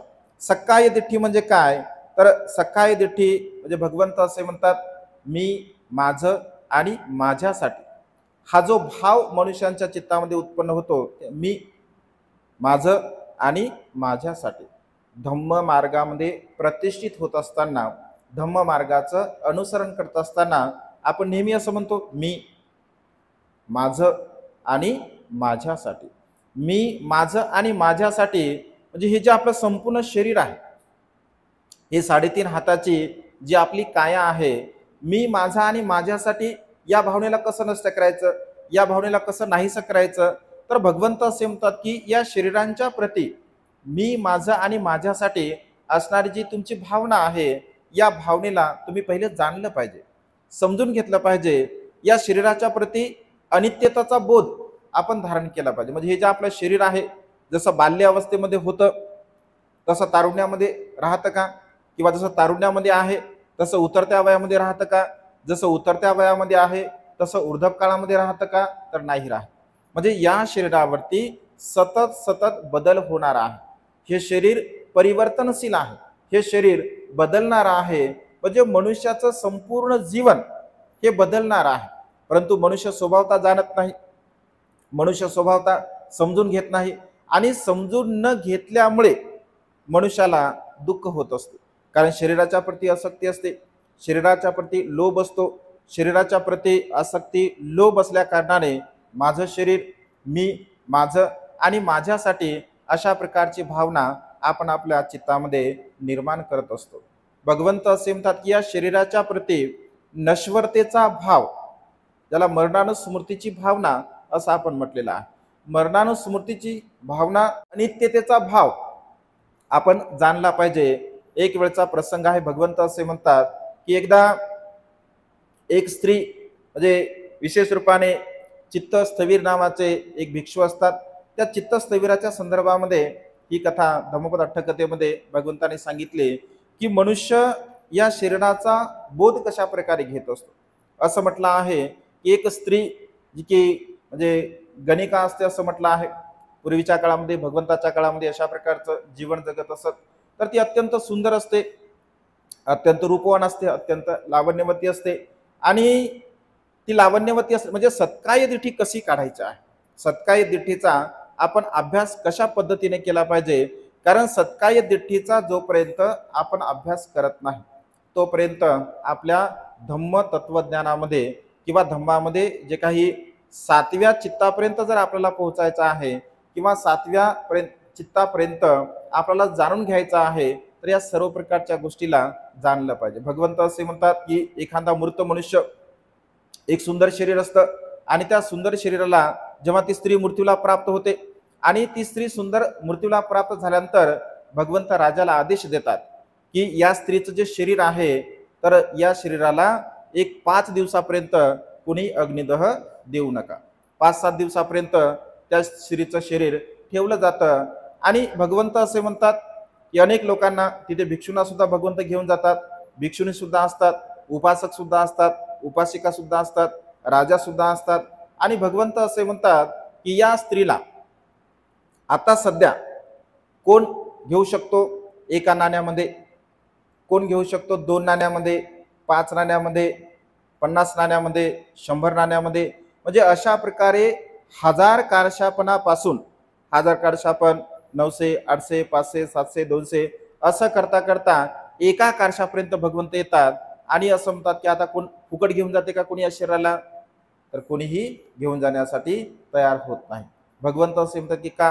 सक्काय दिठ्ठी म्हणजे काय? तर सक्काय दिठ्ठी म्हणजे भगवंत असे म्हणतात मी, माझं आणि माझ्यासाठी. हा जो भाव मनुष्यांच्या चित्तामध्ये उत्पन्न होतो, मी, माझं आणि माझ्यासाठी. धम्म मार्गामध्ये प्रतिष्ठित होत असताना, धम्म मार्गाचं अनुसरण करत असताना आपण नेहमी असं म्हणतो मी, माझं आणि माझ्यासाठी. मी, माझं आणि माझ्यासाठी म्हणजे हे जे आपलं संपूर्ण शरीर आहे, हे 3.5 हाताची जी आपली काया आहे, मी, माझा आणि माझ्यासाठी, या भावनेला कसं नष्ट करायचं, या भावनेला कसं नाहीसं करायचं? तर भगवंत असे म्हणतात की या शरीरांच्या प्रती मी, माझं आणि माझ्यासाठी असणारी जी तुमची भावना आहे, या भावनेला तुम्ही पहिले जाणलं पाहिजे, समजून घेतलं पाहिजे. या शरीराच्या प्रती अनित्यतेचा बोध आपण धारण केला पाहिजे. म्हणजे हे जे आपलं शरीर आहे, जसं बाल्य अवस्थेमध्ये होतं तसं तारुण्यामध्ये राहतं का? किंवा जसं तारुण्यामध्ये आहे तसं उतरत्या वयामध्ये राहतं का? जसं उतरत्या वयामध्ये आहे तसं ऊर्ध्वकाळामध्ये राहतं का? तर नाही राहत. म्हणजे या शरीरावरती सतत सतत बदल होणार आहे. हे शरीर परिवर्तनशील आहे, हे शरीर बदलणार आहे. म्हणजे मनुष्याचं संपूर्ण जीवन हे बदलणार आहे. परंतु मनुष्य स्वभावता जाणत नाही, मनुष्य स्वभावता समजून घेत नाही आणि समजून न घेतल्यामुळे मनुष्याला दुःख होत असते. कारण शरीराच्या प्रती आसक्ती असते, शरीराच्या प्रती लोभ असतो. शरीराच्या प्रती आसक्ती, लोभ असल्या कारणाने माझं शरीर, मी, माझं आणि माझ्यासाठी अशा प्रकारची भावना आपण आपल्या चित्तामध्ये निर्माण करत असतो. भगवंत असे म्हणतात की या शरीराच्या प्रती नश्वरतेचा भाव, ज्याला मरणानुस्मृतीची भावना असं आपण म्हटलेलं आहे, मरणानुस्मृतीची भावना, अनित्यतेचा भाव आपण जाणला पाहिजे. एक वेळचा प्रसंग आहे. भगवंत असे म्हणतात की एकदा एक स्त्री, म्हणजे विशेष रूपाने चित्तस्थवीर नावाचे एक भिक्षू असतात, त्या चित्तस्थवीराच्या संदर्भामध्ये ही कथा धम्मपद अठ्ठकथेमध्ये भगवंताने सांगितले की मनुष्य या शरीराचा बोध कशा प्रकारे घेत असतो. असं म्हटलं आहे की एक स्त्री जी की म्हणजे गणिका असते असं म्हटलं आहे. पूर्वीच्या काळामध्ये, भगवंताच्या काळामध्ये अशा प्रकारचं जीवन जगत असत. तर ती अत्यंत सुंदर असते, अत्यंत रूपवान असते, अत्यंत लावण्यवती असते. आणि ती लावण्यवती असते म्हणजे सत्काय दिठी कशी काढायची आहे, सत्काय दिठीचा आपण अभ्यास कशा पद्धतीने केला पाहिजे. कारण सत्काय दिठीचा जोपर्यंत आपण अभ्यास करत नाही तोपर्यंत आपल्या धम्म तत्वज्ञानामध्ये किंवा धम्मामध्ये जे काही 7व्या चित्तापर्यंत जर आपल्याला पोहोचायचं आहे किंवा 7व्या चित्तापर्यंत आपल्याला जाणून घ्यायचं आहे, तर या सर्व प्रकारच्या गोष्टीला जाणलं पाहिजे. भगवंत असे म्हणतात की एखादा मृत मनुष्य, एक सुंदर शरीर असतं आणि त्या सुंदर शरीराला जेव्हा ती स्त्री मृत्यूला प्राप्त होते आणि ती स्त्री सुंदर मृत्यूला प्राप्त झाल्यानंतर भगवंत राजाला आदेश देतात की या स्त्रीचं जे शरीर आहे तर या शरीराला एक 5 दिवसापर्यंत कोणी अग्निदह देऊ नका. 5-7 दिवसापर्यंत त्या स्त्रीचं शरीर ठेवलं जातं. आणि भगवंत असे म्हणतात की अनेक लोकांना तिथे भिक्षूंना सुद्धा भगवंत घेऊन जातात. भिक्षुणी सुद्धा असतात, उपासक सुद्धा असतात, उपासिका सुद्धा असतात, राजा सुद्धा असतात. आणि भगवंत असे म्हणतात की या स्त्रीला आता सध्या कोण घेऊ शकतो? एका नाण्यामध्ये, कोण घेऊ शकतो 2 नाण्यामध्ये, 5 नाण्यामध्ये, 50 नाण्यामध्ये, 100 नाण्यामध्ये. म्हणजे अशा प्रकारे 1000 कारशापनापासून 1000 कारशापन 900, 800, 500, 700, 200 असं करता करता एका कारशापर्यंत भगवंत येतात. आणि असं म्हणतात की आता कोण फुकट घेऊन जाते का कोणी या शरीराला? तर कोणीही घेऊन जाण्यासाठी तयार होत नाही. भगवंत असे म्हणतात की का?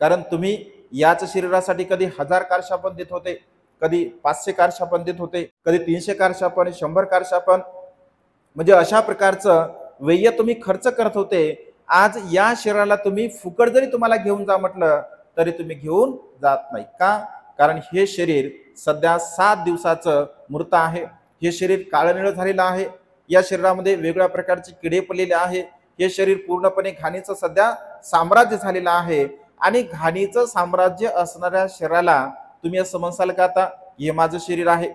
कारण तुम्ही याच शरीरासाठी कधी 1000 कारशापन देत होते, कधी 500 कारशापन देत होते, कधी 300 कारशापन, 100 कारशापन. म्हणजे अशा प्रकारचं व्यय तुम्ही खर्च करत होते. आज या शरीराला तुम्ही फुकट जरी तुम्हाला घेऊन जा म्हटलं तरी तुम्ही घेऊन जात नाही. का? कारण हे शरीर सध्या 7 दिवसाचं मृत आहे. हे शरीर काळनिळ झालेलं आहे. या शरीरामध्ये वेगवेगळ्या प्रकारचे किडे पडलेले आहे. हे शरीर पूर्णपणे घाणीचं सध्या साम्राज्य झालेलं आहे. आणि घाणीचं साम्राज्य असणाऱ्या शरीराला तुम्ही असं म्हणसाल का आता हे माझं शरीर आहे,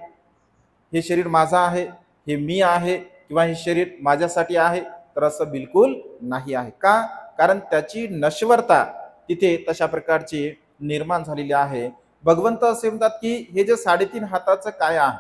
हे शरीर माझं आहे, हे मी आहे, किंवा हे शरीर माझ्यासाठी आहे? तर असं बिलकुल नाही आहे. का? कारण त्याची नश्वरता तिथे तशा प्रकारची निर्माण झालेली आहे. भगवंत असे म्हणतात की हे जे 3.5 हाताचं काय आहे,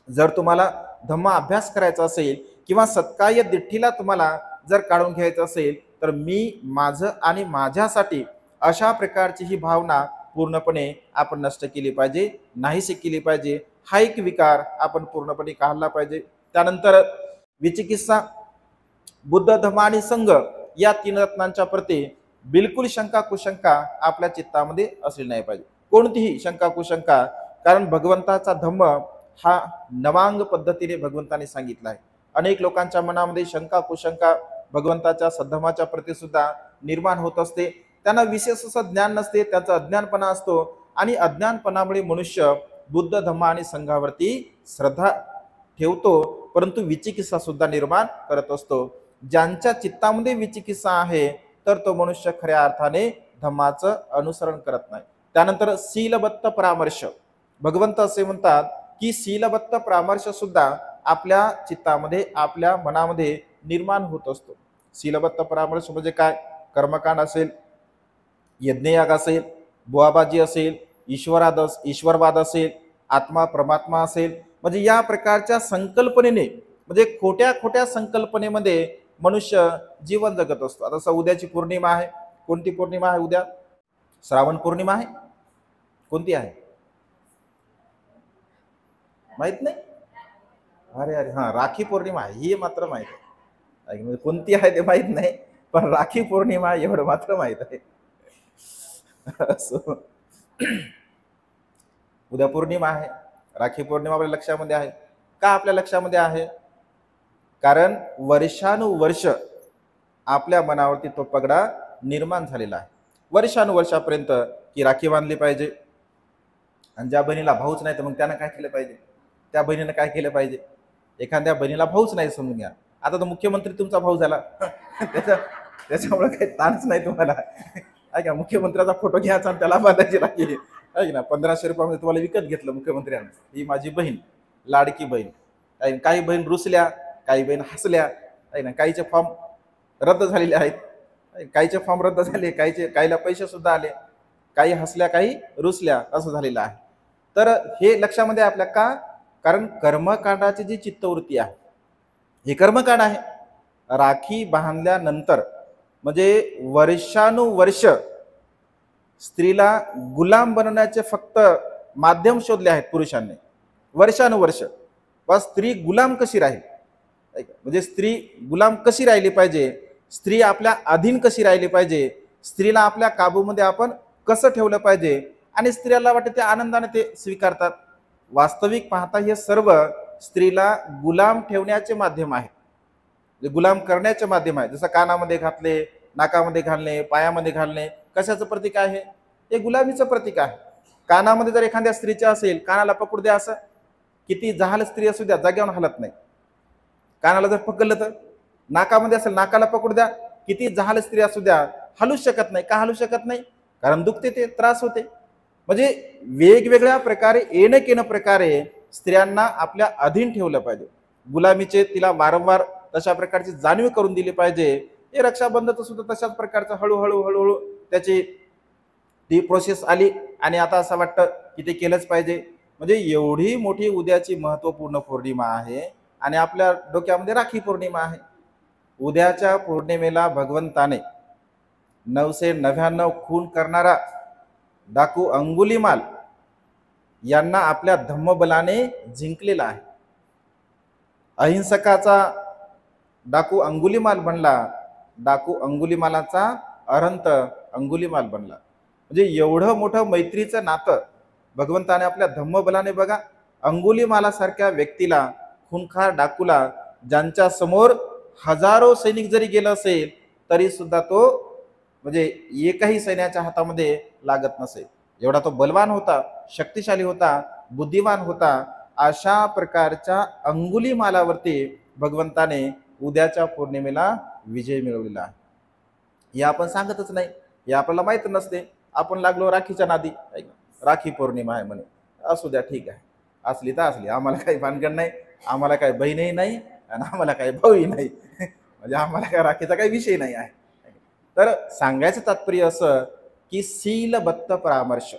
जर तुम्हाला धम्म अभ्यास करायचा असेल किंवा सत्कार्य दिठ्ठीला तुम्हाला जर काढून घ्यायचं असेल तर मी, माझं आणि माझ्यासाठी अशा प्रकारची ही भावना पूर्णपणे आपण नष्ट केली पाहिजे, नाहीशी केली पाहिजे. हा एक विकार आपण पूर्णपणे काढला पाहिजे. त्यानंतर विचिकित्सा, बुद्ध, धम्म आणि संघ या 3 रत्नांच्या प्रती बिलकुल शंका कुशंका आपल्या चित्तामध्ये असली नाही पाहिजे, कोणतीही शंका कुशंका. कारण भगवंताचा धम्म हा नवांग पद्धतीने भगवंताने सांगितला आहे. अनेक लोकांच्या मनामध्ये शंका कुशंका भगवंताच्या सद्धमाच्या प्रती सुद्धा निर्माण होत असते. त्यांना विशेष असं ज्ञान नसते, त्याचा अज्ञानपणा असतो. आणि अज्ञानपणामुळे मनुष्य बुद्ध, धम्म आणि संघावरती श्रद्धा ठेवतो, परंतु विचिकित्सा सुद्धा निर्माण करत असतो. ज्यांच्या चित्तामध्ये विचिकित्सा आहे तर तो मनुष्य खऱ्या अर्थाने धम्माचं अनुसरण करत नाही. त्यानंतर शीलबद्ध परामर्श, भगवंत असे म्हणतात की शीलबद्ध परामर्श सुद्धा आपल्या चित्तामध्ये, आपल्या मनामध्ये निर्माण होत असतो. शीलबद्ध परामर्श म्हणजे काय? कर्मकांड असेल, यज्ञयाग असेल, बुवाबाजी असेल, ईश्वरवाद असेल, आत्मा परमात्मा असेल. म्हणजे या प्रकारच्या संकल्पनेने, म्हणजे खोट्या खोट्या संकल्पनेमध्ये मनुष्य जीवन जगत असतो. आता उद्याची पौर्णिमा आहे. कोणती पौर्णिमा आहे उद्या? श्रावण पौर्णिमा आहे. कोणती आहे माहित नाही? अरे अरे हा, राखी पौर्णिमा आहे, ही मात्र माहित आहे. म्हणजे कोणती आहे ते माहित नाही, पण राखी पौर्णिमा एवढं मात्र माहित आहे. उद्या पौर्णिमा आहे. राखी पौर्णिमा आपल्या लक्षामध्ये आहे. का आपल्या लक्षामध्ये आहे? कारण वर्षानुवर्ष आपल्या मनावरती तो पगडा निर्माण झालेला आहे. वर्षानुवर्षापर्यंत की राखी बांधली पाहिजे. आणि ज्या बहिणीला भाऊच नाही तर मग त्यानं काय केलं पाहिजे? त्या बहिणीनं काय केलं पाहिजे? एखाद्या बहिणीला भाऊच नाही समजून घ्या. आता तो मुख्यमंत्री तुमचा भाऊ झाला, त्याच्यामुळे काही ताणच नाही तुम्हाला. ऐका, मुख्यमंत्र्याचा फोटो घ्यायचा आणि त्याला बांधायची राखी. ऐक ना, 1500 रुपयामध्ये तुम्हाला विकत घेतलं मुख्यमंत्र्यांनी. ही माझी बहीण, लाडकी बहीण. काही बहीण रुसल्या, काही बहीण हसल्या. ऐक ना, काहीचे फॉर्म रद्द झालेले आहेत, काहीचे फॉर्म रद्द झाले, काहीला पैसे सुद्धा आले. काही हसल्या, काही रुसल्या, असं झालेलं आहे. तर हे लक्षामध्ये आपल्या का? कारण कर्मकांडाची जी चित्तवृत्ती आहे, हे कर्मकांड आहे. राखी बांधल्यानंतर म्हणजे वर्षानुवर्ष स्त्रीला गुलाम बनवण्याचे फक्त माध्यम शोधले आहेत पुरुषांनी. वर्षानुवर्ष बस स्त्री गुलाम कशी राहील, म्हणजे स्त्री गुलाम कशी राहिली पाहिजे, स्त्री आपल्या अधीन कशी राहिली पाहिजे, स्त्रीला आपल्या काबूमध्ये आपण कसं ठेवलं पाहिजे. आणि स्त्रियाला वाटते ते आनंदाने ते स्वीकारतात. वास्तविक पाहता हे सर्व स्त्रीला गुलाम ठेवण्याचे माध्यम आहे, गुलाम करण्याचे माध्यम आहे. जसं कानामध्ये घातले, नाकामध्ये घालणे, पायामध्ये घालणे, कशाचं प्रतीक आहे? हे गुलामीचं प्रतीक आहे. कानामध्ये जर एखाद्या स्त्रीच्या असेल, कानाला पकडू द्या, असं किती जहाल स्त्री असू द्या जाग्यावर हलत नाही. कानाला जर पकडलं तर, नाकामध्ये असेल नाकाला पकडू द्या, किती जहाल स्त्री असू द्या हलूच शकत नाही. का हलू शकत नाही? कारण दुखते, ते त्रास होते. म्हणजे वेगवेगळ्या प्रकारे येणं प्रकारे स्त्रियांना आपल्या अधीन ठेवलं पाहिजे. गुलामीचे तिला वारंवार तशा प्रकारची जाणीव करून दिली पाहिजे. हे रक्षाबंधनाचं सुद्धा तशाच प्रकारचं हळूहळू त्याची ती प्रोसेस आली आणि आता असं वाटतं की ते केलंच पाहिजे. म्हणजे एवढी मोठी उद्याची महत्वपूर्ण पौर्णिमा आहे आणि आपल्या डोक्यामध्ये राखी पौर्णिमा आहे. उद्याच्या पौर्णिमेला भगवंताने 999 खून करणारा डाकू अंगुलीमाल यांना आपल्या धम्मबलाने जिंकलेला आहे. अहिंसकाचा डाकू अंगुलीमाल बनला, डाकू अंगुलीमालाचा अरंत अंगुलीमाल बनला. म्हणजे एवढं मोठं मैत्रीचं नातं भगवंताने आपल्या धम्मबलाने बघा अंगुलीमालासारख्या व्यक्तीला, खूनखार डाकूला, ज्यांच्या समोर हजारो सैनिक जरी गेलं असेल तरी सुद्धा तो म्हणजे एकही सैन्याच्या हातामध्ये लागत नसेल. एवढा तो बलवान होता, शक्तिशाली होता, बुद्धिमान होता. अशा प्रकारच्या अंगुलीमालावरती भगवंताने उद्याच्या पौर्णिमेला विजय मिळवलेला आहे. हे आपण सांगतच नाही, हे आपल्याला माहित नसते. आपण लागलो राखीच्या नादी, राखी पौर्णिमा आहे म्हणे, असू द्या ठीक आहे, असली तर असली, आम्हाला काही भानगड नाही, आम्हाला काही बहीणही नाही आणि आम्हाला काही भाऊही नाही. म्हणजे आम्हाला काय राखीचा काही विषय नाही आहे. तर सांगायचं तात्पर्य असं की शीलबद्ध परामर्श,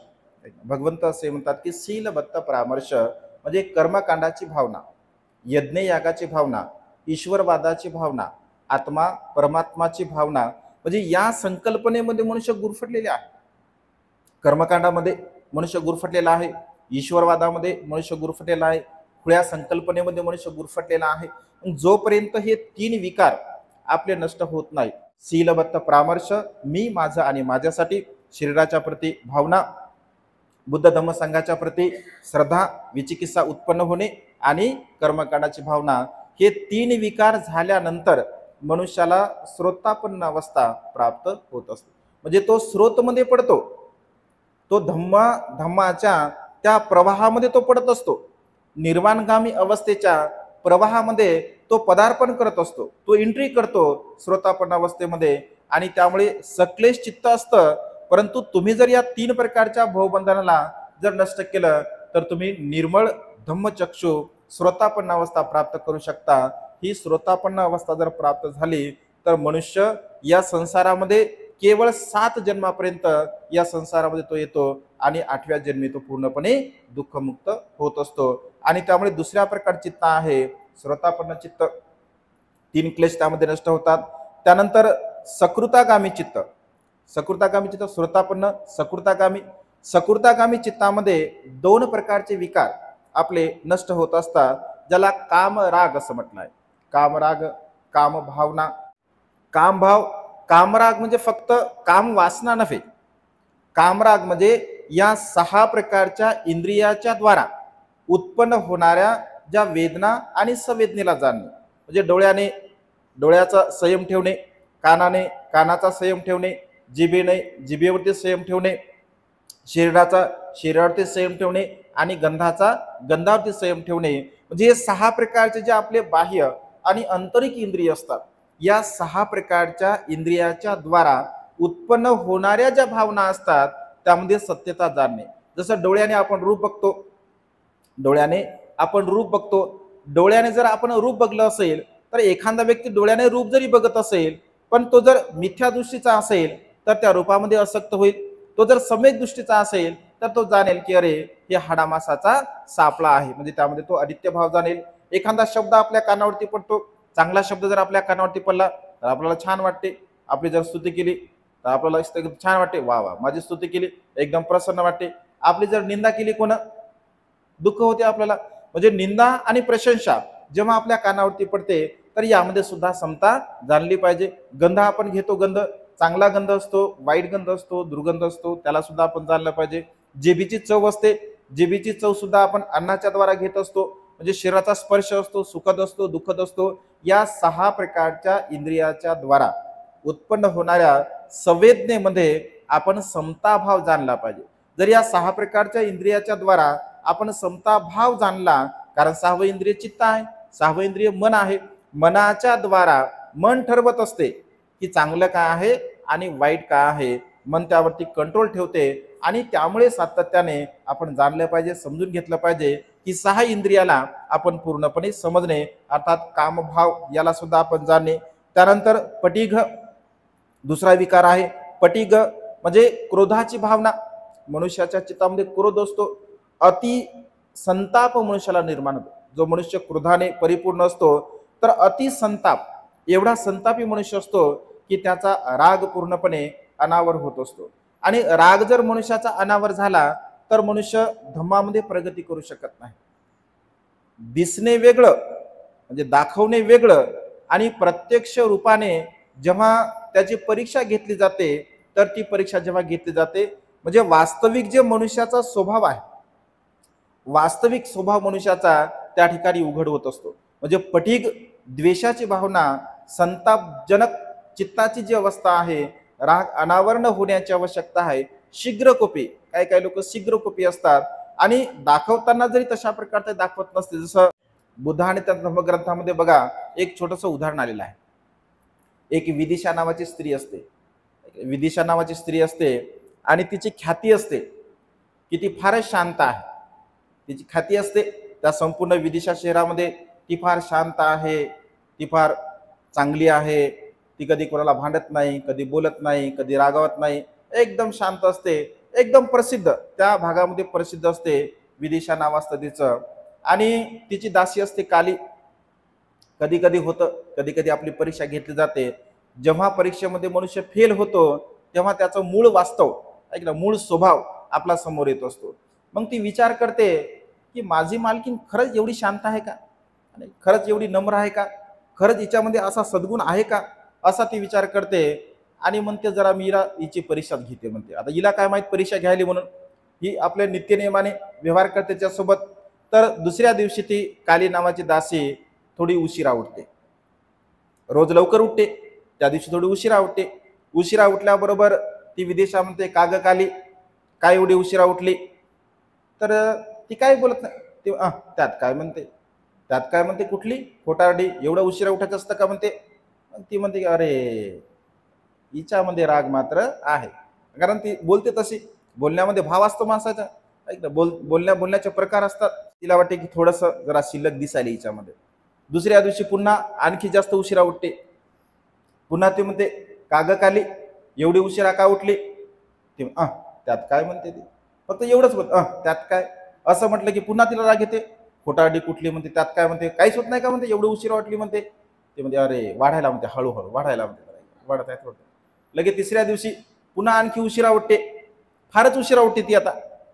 भगवंत असे म्हणतात की शीलबद्ध परामर्श म्हणजे कर्मकांडाची भावना, यज्ञयागाची भावना, ईश्वरवादाची भावना, आत्मा परमात्माची भावना, म्हणजे या संकल्पनेमध्ये मनुष्य गुरफटलेले आहे. कर्मकांडामध्ये मनुष्य गुरफटलेला आहे, ईश्वरवादामध्ये मनुष्य गुरफटलेला आहे, खुल्या संकल्पनेमध्ये मनुष्य गुरफटलेला आहे. जोपर्यंत हे तीन विकार आपले नष्ट होत नाही, शीलबद्ध परामर्श, मी माझं आणि माझ्यासाठी, शरीराच्या प्रती भावना, बुद्ध धम्म संघाच्या प्रती श्रद्धा, विचिकित्सा उत्पन्न होणे आणि कर्मकांडाची भावना, हे तीन विकार झाल्यानंतर मनुष्याला स्रोतापन्न अवस्था प्राप्त होत असते. म्हणजे तो स्रोतमध्ये पडतो, तो धम्माच्या त्या प्रवाहामध्ये तो पडत असतो, निर्वाणगामी अवस्थेच्या प्रवाहामध्ये तो पदार्पण करत असतो, तो एंट्री करतो श्रोतापन्न अवस्थेमध्ये. आणि त्यामुळे सक्लेश चित्त असतं. परंतु तुम्ही जर या तीन प्रकारच्या भवबंधनाला जर नष्ट केलं तर तुम्ही निर्मळ धम्मचक्षु श्रोतापन्न अवस्था प्राप्त करू शकता. ही श्रोतापन्न अवस्था जर प्राप्त झाली तर मनुष्य या संसारामध्ये केवळ 7 जन्मापर्यंत या संसारामध्ये तो येतो आणि 8व्या जन्मी तो पूर्णपणे दुःखमुक्त होत असतो. आणि त्यामुळे दुसऱ्या प्रकारचे चित्त आहे श्रोतापन्न चित्त, 3 क्लेश त्यामध्ये नष्ट होतात. त्यानंतर सकृतागामी चित्त, सकृतागामी चित्त, श्रोतापन्न, सकृतागामी. सकृतागामी चित्तामध्ये 2 प्रकारचे विकार आपले नष्ट होत असतात, ज्याला कामराग असं म्हटलं आहे. कामराग, कामभावना, कामभाव. कामराग म्हणजे फक्त काम वासना नव्हे, कामराग म्हणजे या 6 प्रकारच्या इंद्रियाच्या द्वारा उत्पन्न होणाऱ्या ज्या वेदना आणि संवेदनेला जाणणे. म्हणजे डोळ्याने डोळ्याचा संयम ठेवणे, कानाने कानाचा संयम ठेवणे, जिभेने जिभेवरती संयम ठेवणे, शरीराचा शरीरावरती संयम ठेवणे आणि गंधाचा गंधावरती संयम ठेवणे. म्हणजे हे 6 प्रकारचे जे आपले बाह्य आणि आंतरिक इंद्रिय असतात, या 6 प्रकारच्या इंद्रियाच्या द्वारा उत्पन्न होणाऱ्या ज्या भावना असतात त्यामध्ये सत्यता जाणणे. जसं डोळ्याने आपण रूप बघतो, डोळ्याने आपण रूप बघतो, डोळ्याने जर आपण रूप बघलं असेल तर एखादा व्यक्ती डोळ्याने रूप जरी बघत असेल पण तो जर मिथ्या दृष्टीचा असेल तर त्या रूपामध्ये आसक्त होईल. तो जर सम्यक दृष्टीचा असेल तर तो जाणेल की अरे हे हाडामासाचा सापळा आहे, म्हणजे त्यामध्ये तो अनित्य भाव जाणेल. एखादा शब्द आपल्या कानावरती पडतो, चांगला शब्द जर आपल्या कानावरती पडला तर आपल्याला छान वाटते. आपली जर स्तुती केली तर आपल्याला छान वाटते, वा वा माझी स्तुती केली, एकदम प्रसन्न वाटते. आपली जर निंदा केली कोण, दुःख होते आपल्याला. म्हणजे निंदा आणि प्रशंसा जेव्हा आपल्या कानावरती पडते तर यामध्ये सुद्धा समता जाणली पाहिजे. गंध आपण घेतो, गंध चांगला गंध असतो, वाईट गंध असतो, दुर्गंध असतो, त्याला सुद्धा आपण जाणलं पाहिजे. जिभेची चव असते, जिभेची चव सुद्धा आपण अन्नाच्या द्वारा घेत असतो. म्हणजे शरीराचा स्पर्श असतो, सुखद असतो, दुःखद असतो. या 6 प्रकारच्या इंद्रियाच्या द्वारा उत्पन्न होणाऱ्या संवेदनेमध्ये आपण समताभाव जाणला पाहिजे. जर या 6 प्रकारच्या इंद्रियाच्या द्वारा आपण समताभाव जाणला, कारण 6वं इंद्रिय चित्त आहे, 6वं इंद्रिय मन आहे. मनाच्या द्वारा मन ठरवत असते की चांगलं काय आहे आणि वाईट काय आहे. मन त्यावरती कंट्रोल ठेवते आणि त्यामुळे सातत्याने आपण जाणलं पाहिजे, समजून घेतलं पाहिजे की 6 इंद्रियाला आपण पूर्णपणे समजणे, अर्थात कामभाव याला सुद्धा आपण जाणणे. त्यानंतर पटिघ दुसरा विकार आहे. पटिघ म्हणजे क्रोधाची भावना. मनुष्याच्या चित्तामध्ये क्रोध असतो. अति संताप मनुष्याला निर्माण होतो. जो मनुष्य क्रोधाने परिपूर्ण असतो तर अति संताप, एवढा संतापी मनुष्य असतो की त्याचा राग पूर्णपणे अनावर होत असतो. आणि राग जर मनुष्याचा अनावर झाला तर मनुष्य धम्मामध्ये प्रगती करू शकत नाही. दिसणे वेगळं म्हणजे दाखवणे वेगळं आणि प्रत्यक्ष रूपाने जेव्हा त्याची परीक्षा घेतली जाते तर ती परीक्षा जेव्हा घेतली जाते म्हणजे वास्तविक जे मनुष्याचा स्वभाव आहे, वास्तविक स्वभाव मनुष्याचा त्या ठिकाणी उघड होत असतो. म्हणजे पटिघ द्वेषाची भावना, संतापजनक चित्ताची जी अवस्था आहे, राग अनावरण होण्याची आवश्यकता आहे. शीघ्रकोपी, काही लोक शीघ्रकोपी असतात आणि दाखवताना जरी तशा प्रकारचे दाखवत नसते. जसं बुद्ध आणि त्या धर्मग्रंथामध्ये बघा एक छोटंसं उदाहरण आलेलं आहे. एक विदिशा नावाची स्त्री असते. विदिशा नावाची स्त्री असते आणि तिची ख्याती असते की ती फारच शांत आहे. तिची ख्याती असते त्या संपूर्ण विदिशा शहरामध्ये, ती फार शांत आहे, ती फार चांगली आहे, ती कधी कोणाला भांडत नाही, कधी बोलत नाही, कधी रागावत नाही, एकदम शांत असते, एकदम प्रसिद्ध त्या भागामध्ये प्रसिद्ध असते. विदिशा नाव असतं तिचं. आणि तिची दासी असते काली. कधी कधी होतं, कधी कधी आपली परीक्षा घेतली जाते. जेव्हा परीक्षेमध्ये मनुष्य फेल होतो तेव्हा त्याचं मूळ वास्तव, ऐकलं, मूळ स्वभाव आपला समोर येत असतो. मग ती विचार करते की माझी मालकीन खरंच एवढी शांत आहे का, आणि खरंच एवढी नम्र आहे का, खरंच हिच्यामध्ये असा सद्गुण आहे का, असा ती विचार करते. आणि म्हणते जरा मी हिची परीक्षा घेते. म्हणते आता हिला काय माहित परीक्षा घ्यायली म्हणून, ही आपल्या नित्यनियमाने व्यवहार करते त्याच्यासोबत. तर दुसऱ्या दिवशी ती काली नावाची दासी थोडी उशिरा उठते. रोज लवकर उठते, त्या दिवशी थोडी उशिरा उठते. उशिरा उठल्याबरोबर ती विदेशा म्हणते का ग काली, काय एवढी उशिरा उठली. तर ती काय बोलत नाही. ती त्यात काय म्हणते, त्यात काय म्हणते, कुठली खोटारडी, एवढं उशिरा उठायचं असतं का म्हणते. ती म्हणते की अरे हिच्यामध्ये राग मात्र आहे, कारण ती बोलते तशी, बोलण्यामध्ये भाव असतो माणसाचा, बोलण्याचे प्रकार असतात. तिला वाटते की थोडंसं जरा शिल्लक दिसायली हिच्यामध्ये. दुसऱ्या दिवशी पुन्हा आणखी जास्त उशिरा उठते. पुन्हा ती म्हणते का ग काली एवढी उशिरा का उठली. ती त्यात काय म्हणते, ती फक्त एवढंच बोल त्यात काय, असं म्हटलं की पुन्हा तिला राग येते. खोटारडी कुठली म्हणते, त्यात काय म्हणते, काहीच होत नाही का म्हणते, एवढी उशिरा वाटली म्हणते. ते म्हणते अरे वाढायला म्हणते, हळूहळू वाढायला म्हणते, वाढत आहे थोडं. लगेच तिसऱ्या दिवशी पुन्हा आणखी उशिरा उठते. फारच उशिरा उठते ती आता.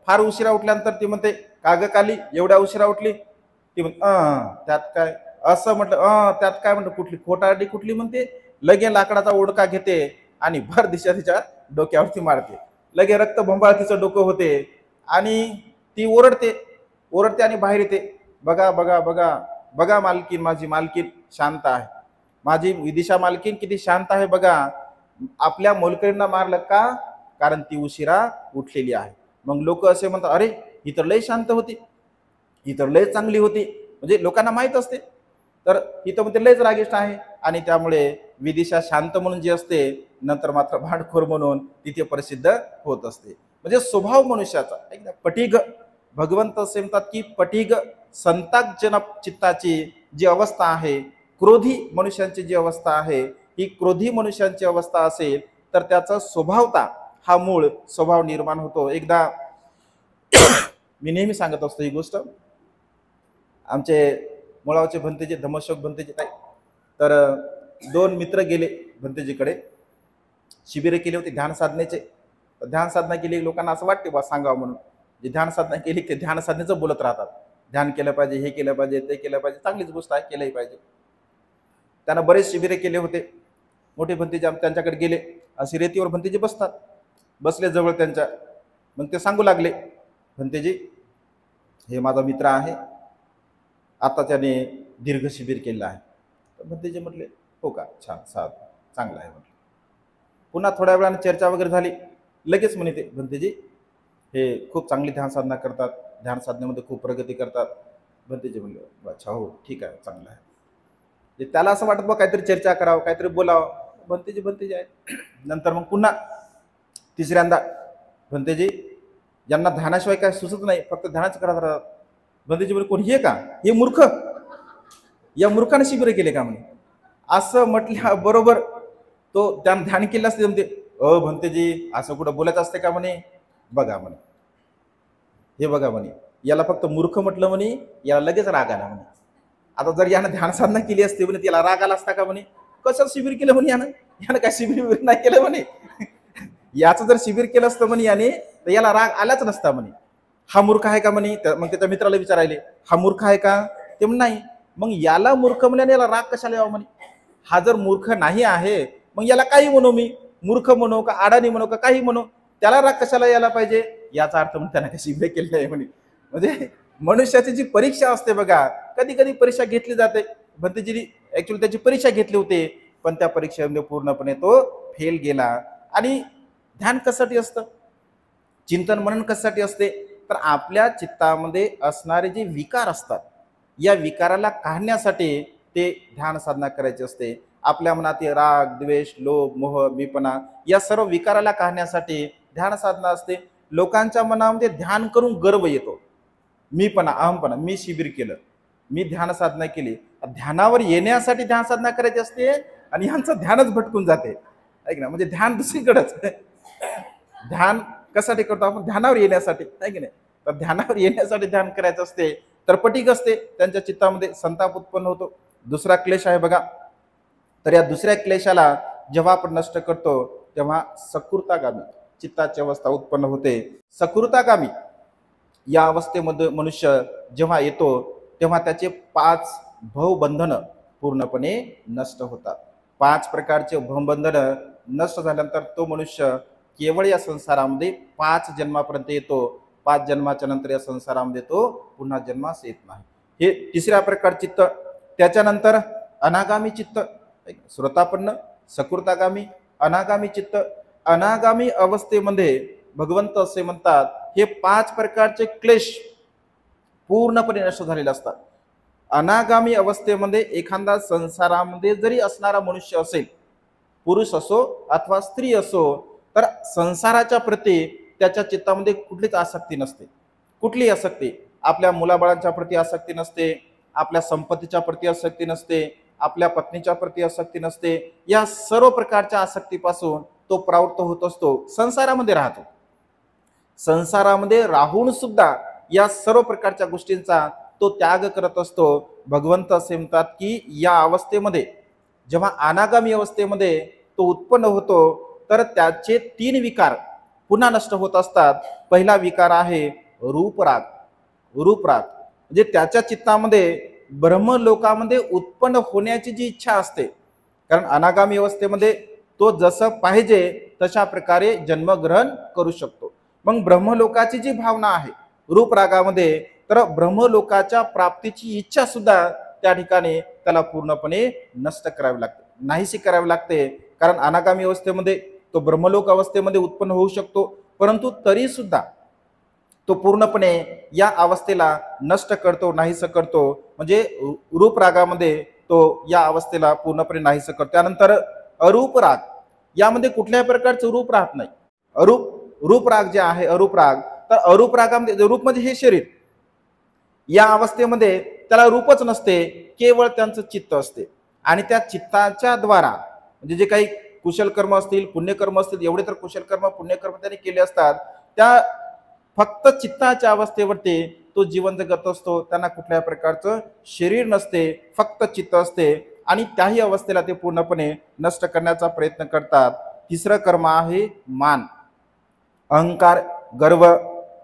फार उशिरा उठल्यानंतर ती म्हणते का ग काली एवढ्या उशिरा उठली. ती म्हणते त्यात काय, असं म्हटलं त्यात काय म्हणतं, कुठली खोटारडी कुठली म्हणते. लगे लाकडाचा ओढका घेते आणि भर दिशा तिच्या डोक्यावरती मारते. लगे रक्त बंबाळ तिचं डोकं होते आणि ती ओरडते ओरडते आणि बाहेर येते. बघा बघा बघा बघा मालकीन, माझी मालकीन शांत आहे, माझी विदिशा मालकीन किती शांत आहे बघा. आपल्या मोलकरींना मारलं का, कारण ती उशिरा उठलेली आहे. मग लोक असे म्हणतात अरे ही तर लय शांत होती, ही तर लय चांगली होती, म्हणजे लोकांना माहित असते. तर ही तर म्हणते लयच रागिष्ट आहे, आणि त्यामुळे विदिशा शांत म्हणून जी असते नंतर मात्र भांडखोर म्हणून तिथे प्रसिद्ध होत असते. म्हणजे स्वभाव मनुष्याचा एकदा पटिघ, भगवंत असे म्हणतात की पटिघ संतापजनक चित्ताची जी अवस्था आहे, क्रोधी मनुष्यांची जी अवस्था आहे, ही क्रोधी मनुष्यांची अवस्था असेल तर त्याचा स्वभावता हा मूळ स्वभाव निर्माण होतो. एकदा मी नेहमी सांगत असतो ही गोष्ट. आमचे मुळावचे भंतेजी, धम्मशोक भंतेजी नाही, तर 2 मित्र गेले भंतेजीकडे. शिबिरे केले होते ध्यान साधनेचे. ध्यान साधना केली, लोकांना असं वाटते बा सांगावं म्हणून. जे ध्यान साधना केली ते ध्यान साधनेचं बोलत राहतात. ध्यान केलं पाहिजे, हे केलं पाहिजे, ते केलं पाहिजे, चांगलीच गोष्ट आहे, केलंही पाहिजे. त्यांना बरेच शिबिरे केले होते. मोठे भंतेजी त्यांच्याकडे गेले. असे रेतीवर भंतेजी बसतात. बसले जवळ त्यांच्या. मग ते सांगू लागले, भंतेजी हे माझा मित्र आहे, आता त्याने दीर्घ शिबिर केलं आहे. तर भंतेजी म्हटले हो का, छान, चांगलं आहे म्हटलं. पुन्हा थोड्या वेळाने चर्चा वगैरे झाली. लगेच म्हणे ते भंतेजी हे खूप चांगली ध्यान साधना करतात, ध्यान साधनेमध्ये खूप प्रगती करतात. भंतेजी म्हणले अच्छा हो ठीक आहे, चांगलं आहे. त्याला असं वाटत बा काहीतरी चर्चा करावं, काहीतरी बोलावं. भंतेजी भंतेजी आहेत. नंतर मग पुन्हा तिसऱ्यांदा भंतेजी यांना ध्यानाशिवाय काय सुचत नाही, फक्त ध्यानच करत राहतात. भंतेजी म्हणे कोण हे का, हे मूर्ख, या मूर्खाने शिबिर केले का म्हणे. असं म्हटल्या बरोबर तो त्यानं ध्यान केलं असते म्हणते भंतेजी असं कुठं बोलायचं असते का म्हणे. बघा म्हणे, हे बघा म्हणे, याला फक्त मूर्ख म्हटलं म्हणे, याला लगेच राग आला म्हणे. आता जर यानं ध्यान साधना केली असते म्हणे, त्याला राग आला असता का म्हणे. कसं शिबिर केलं म्हणे यानं काय शिबिर नाही केलं म्हणे. याचं जर शिबिर केलं असतं म्हणे याने, तर याला राग आलाच नसता म्हणे. हा मूर्ख आहे का म्हणे. मग त्याच्या मित्राला विचारायले हा मूर्ख आहे का, ते म्हणे नाही. मग याला मूर्ख म्हणे, याला राग कशाला यावं म्हणे. हा जर मूर्ख नाही आहे, मग याला काही म्हणू, मी मूर्ख म्हणू का अडाणी म्हणू का काही म्हणू, त्याला राग कशाला यायला पाहिजे. याचा अर्थ म्हणून त्यानं शिबिर केलेलं आहे म्हणे. म्हणजे मनुष्याची जी परीक्षा असते बघा, कधी कधी परीक्षा घेतली जाते. भंतेजींनी ऍक्च्युअली त्याची परीक्षा घेतली होती, पण त्या परीक्षेमध्ये पूर्णपणे तो फेल गेला. आणि ध्यान कशासाठी असतं, चिंतन मनन कशासाठी असते, तर आपल्या चित्तामध्ये असणारे जे विकार असतात, या विकाराला काढण्यासाठी ते ध्यान साधना करायची असते. आपल्या मनातील राग द्वेष लोभ मोह मीपणा या सर्व विकाराला काढण्यासाठी ध्यान साधना असते. लोकांच्या मनामध्ये ध्यान करून गर्व येतो, मीपणा अहमपणा, मी शिबिर केलं, मी ध्यान साधना केली. ध्यानावर येण्यासाठी ध्यान साधना करायची असते, आणि ह्यांचं ध्यानच भटकून जाते, ऐक ना. म्हणजे ध्यान दुसरीकडेच. ध्यान कशासाठी करतो आपण, ध्यानावर येण्यासाठी, आहे की नाही. तर ध्यानावर येण्यासाठी ध्यान करायचं असते, तर पटीक असते, त्यांच्या चित्तामध्ये संताप उत्पन्न होतो. दुसरा क्लेश आहे बघा. तर या दुसऱ्या क्लेशाला जेव्हा आपण नष्ट करतो, तेव्हा सकृतागामी चित्ताची अवस्था उत्पन्न होते. सकृतागामी या अवस्थेमध्ये मनुष्य जेव्हा येतो, तेव्हा त्याचे 5 भवबंधनं पूर्णपणे नष्ट होतात. 5 प्रकारचे भवबंधनं नष्ट झाल्यानंतर तो मनुष्य केवळ या संसारामध्ये 5 जन्मापर्यंत येतो. 5 जन्माच्या नंतर या संसारामध्ये तो पुन्हा जन्मास येत नाही. हे तिसऱ्या प्रकार चित्त. त्याच्यानंतर अनागामी चित्त, श्रोतापन्न, सकृतागामी, अनागामी चित्त. अनागामी अवस्थेमध्ये भगवंत असे म्हणतात, हे 5 प्रकारचे क्लेश पूर्णपणे नष्ट झालेले असतात. अनागामी अवस्थेमध्ये एखादा संसारामध्ये जरी असणारा मनुष्य असेल, पुरुष असो अथवा स्त्री असो, तर संसाराच्या प्रती त्याच्या चित्तामध्ये कुठलीच आसक्ती नसते. कुठलीही आसक्ती, आपल्या मुलाबाळांच्या प्रती आसक्ती नसते, आपल्या संपत्तीच्या प्रती आसक्ती नसते, आपल्या पत्नीच्या प्रती आसक्ती नसते. या सर्व प्रकारच्या आसक्तीपासून तो प्रवृत्त होत असतो, संसारामध्ये राहतो. संसारामध्ये राहून सुद्धा या सर्व प्रकारच्या गोष्टींचा तो त्याग करत असतो. भगवंत असे म्हणतात की या अवस्थेमध्ये जेव्हा अनागामी अवस्थेमध्ये तो उत्पन्न होतो, तर त्याचे 3 विकार पुन्हा नष्ट होत असतात. पहिला विकार आहे रूपराग. रूपराग म्हणजे त्याच्या चित्तामध्ये ब्रह्मलोकामध्ये उत्पन्न होण्याची जी इच्छा असते, कारण अनागामी अवस्थेमध्ये तो जसं पाहिजे तशा प्रकारे जन्मग्रहण करू शकतो. मग ब्रह्मलोकाची जी भावना आहे रूपरागामध्ये, तर ब्रह्मलोकाच्या प्राप्तीची इच्छा सुद्धा त्या ठिकाणी त्याला पूर्णपणे नष्ट करावी लागते, नाहीशी करावी लागते. कारण अनागामी अवस्थेमध्ये तो ब्रह्मलोक अवस्थेमध्ये उत्पन्न होऊ शकतो, परंतु तरी सुद्धा तो पूर्णपणे या अवस्थेला नष्ट करतो, नाहीसं करतो. म्हणजे रूपरागामध्ये तो या अवस्थेला पूर्णपणे नाहीसं करतो. त्यानंतर अरूप राग, यामध्ये कुठल्याही प्रकारचं रूप राहत नाही. रूप राग जे आहे अरूप राग, तर अरूप रागामध्ये रूप म्हणजे हे शरीर, या अवस्थेमध्ये त्याला रूपच नसते, केवळ त्यांचं चित्त असते. आणि त्या चित्ताच्या द्वारा म्हणजे जे काही कुशल कर्म असतील, पुण्यकर्म असतील, एवढे तर कुशल कर्म पुण्यकर्म त्यांनी केले असतात, त्या फक्त चित्ताच्या अवस्थेवरती तो जीवन जगत असतो. त्यांना कुठल्याही प्रकारचं शरीर नसते, फक्त चित्त असते. आणि त्याही अवस्थेला ते पूर्णपणे नष्ट करण्याचा प्रयत्न करतात. तिसरं कर्म आहे मान, अहंकार, गर्व,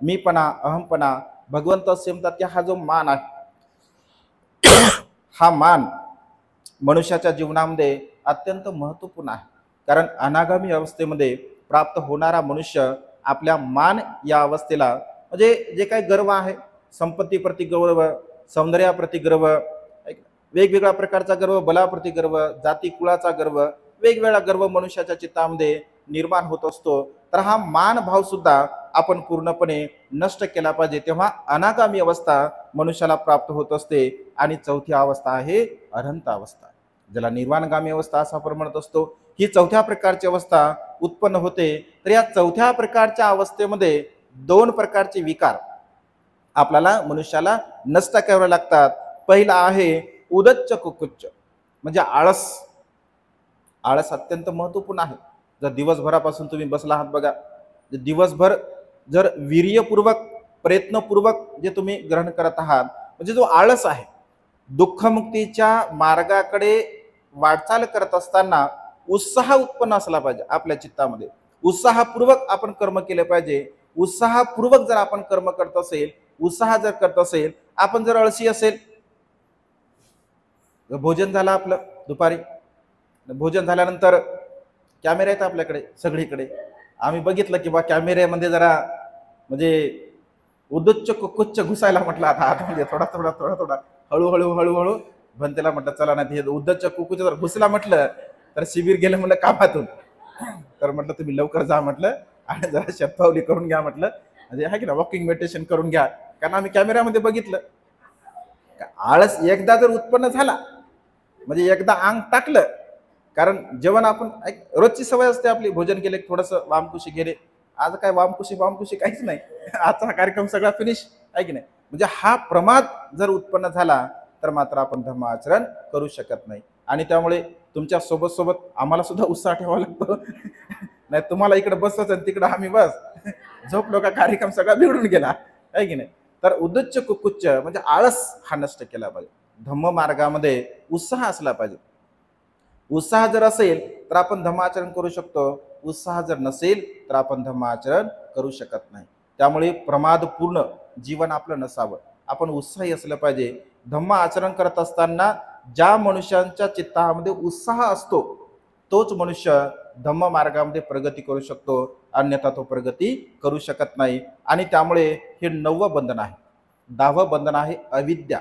मीपणा, अहमपणा. भगवंत असे म्हणतात की हा जो मान आहे, हा मान मनुष्याच्या जीवनामध्ये अत्यंत महत्त्वपूर्ण आहे. कारण अनागामी अवस्थेमध्ये प्राप्त होणारा मनुष्य आपल्या मान या अवस्थेला, म्हणजे जे काही गर्व आहे, संपत्तीप्रती गर्व, सौंदर्याप्रती गर्व, वेगवेगळ्या प्रकारचा गर्व, बलाप्रती गर्व, जाती कुळाचा गर्व, वेगवेगळा गर्व मनुष्याच्या चित्तामध्ये निर्माण होत असतो, तर हा मान भाव सुद्धा आपण पूर्णपणे नष्ट केला पाहिजे. तेव्हा अनागामी अवस्था मनुष्याला प्राप्त होत असते. आणि चौथी अवस्था आहे अनंत अवस्था, ज्याला निर्वाणगामी अवस्था असं आपण म्हणत असतो. ही चौथ्या प्रकारची अवस्था उत्पन्न होते. तर या चौथ्या प्रकारच्या अवस्थेमध्ये दोन प्रकारचे विकार आपल्याला मनुष्याला नष्ट करावे लागतात. पहिला आहे उदच्च कुकुच्च, म्हणजे आळस. आळस अत्यंत महत्वपूर्ण आहे. जर दिवसभरापासून तुम्ही बसला आहात बघा, दिवसभर जर वीर्यपूर्वक प्रयत्नपूर्वक जे तुम्ही ग्रहण करत आहात, म्हणजे जो आळस आहे, दुःखमुक्तीच्या मार्गाकडे वाटचाल करत असताना उत्साह उत्पन्न असला पाहिजे आपल्या चित्तामध्ये. उत्साहपूर्वक आपण कर्म केले पाहिजे. उत्साहपूर्वक जर आपण कर्म करत असेल, उत्साह जर करत असेल, आपण जर आळशी असेल, भोजन झालं आपलं दुपारी, भोजन झाल्यानंतर कॅमेरे आहेत आपल्याकडे सगळीकडे, आम्ही बघितलं की बा कॅमेऱ्यामध्ये जरा म्हणजे उद्दुच्च कुकुच्च घुसायला म्हटलं आता आतमध्ये थोडा थोडा थोडा थोडा हळूहळू हळूहळू भंतेला म्हटलं चला नाही हे उद्दच्च कुकुच्च जर घुसला म्हटलं तर शिबिर गेलं म्हटलं कामातून. तर म्हटलं तुम्ही लवकर जा म्हटलं आणि जरा शतपावली करून घ्या म्हटलं, म्हणजे आहे की ना वॉकिंग मेडिटेशन करून घ्या. कारण आम्ही कॅमेऱ्यामध्ये बघितलं आळस एकदा जर उत्पन्न झाला म्हणजे एकदा अंग टाकलं, कारण जेवण आपण रोजची सवय असते आपली, भोजन केले थोडंसं वामकुशी गेले, आज काय वामकुशी काहीच नाही, आजचा हा कार्यक्रम सगळा फिनिश आहे की नाही. म्हणजे हा प्रमाद जर उत्पन्न झाला तर मात्र आपण धर्म आचरण करू शकत नाही. आणि त्यामुळे तुमच्या सोबत सोबत आम्हाला सुद्धा उत्साह ठेवावा लागतो. नाही तुम्हाला इकडे बसच आणि तिकडे आम्ही बस झोपलो का कार्यक्रम सगळा बिघडून गेला आहे की नाही. तर उद्दच्च कुकुच्च म्हणजे आळस हा नष्ट केला पाहिजे. धम्म मार्गामध्ये उत्साह असला पाहिजे. उत्साह जर असेल तर आपण धम्माचरण करू शकतो, उत्साह जर नसेल तर आपण धम्माचरण करू शकत नाही. त्यामुळे प्रमादपूर्ण जीवन आपलं नसावं, आपण उत्साही असलं पाहिजे. धम्म आचरण करत असताना ज्या मनुष्यांच्या चित्तामध्ये उत्साह असतो तोच मनुष्य धम्म मार्गामध्ये प्रगती करू शकतो, अन्यथा तो प्रगती करू शकत नाही. आणि त्यामुळे हे 9वं बंधन आहे. 10वं बंधन आहे अविद्या.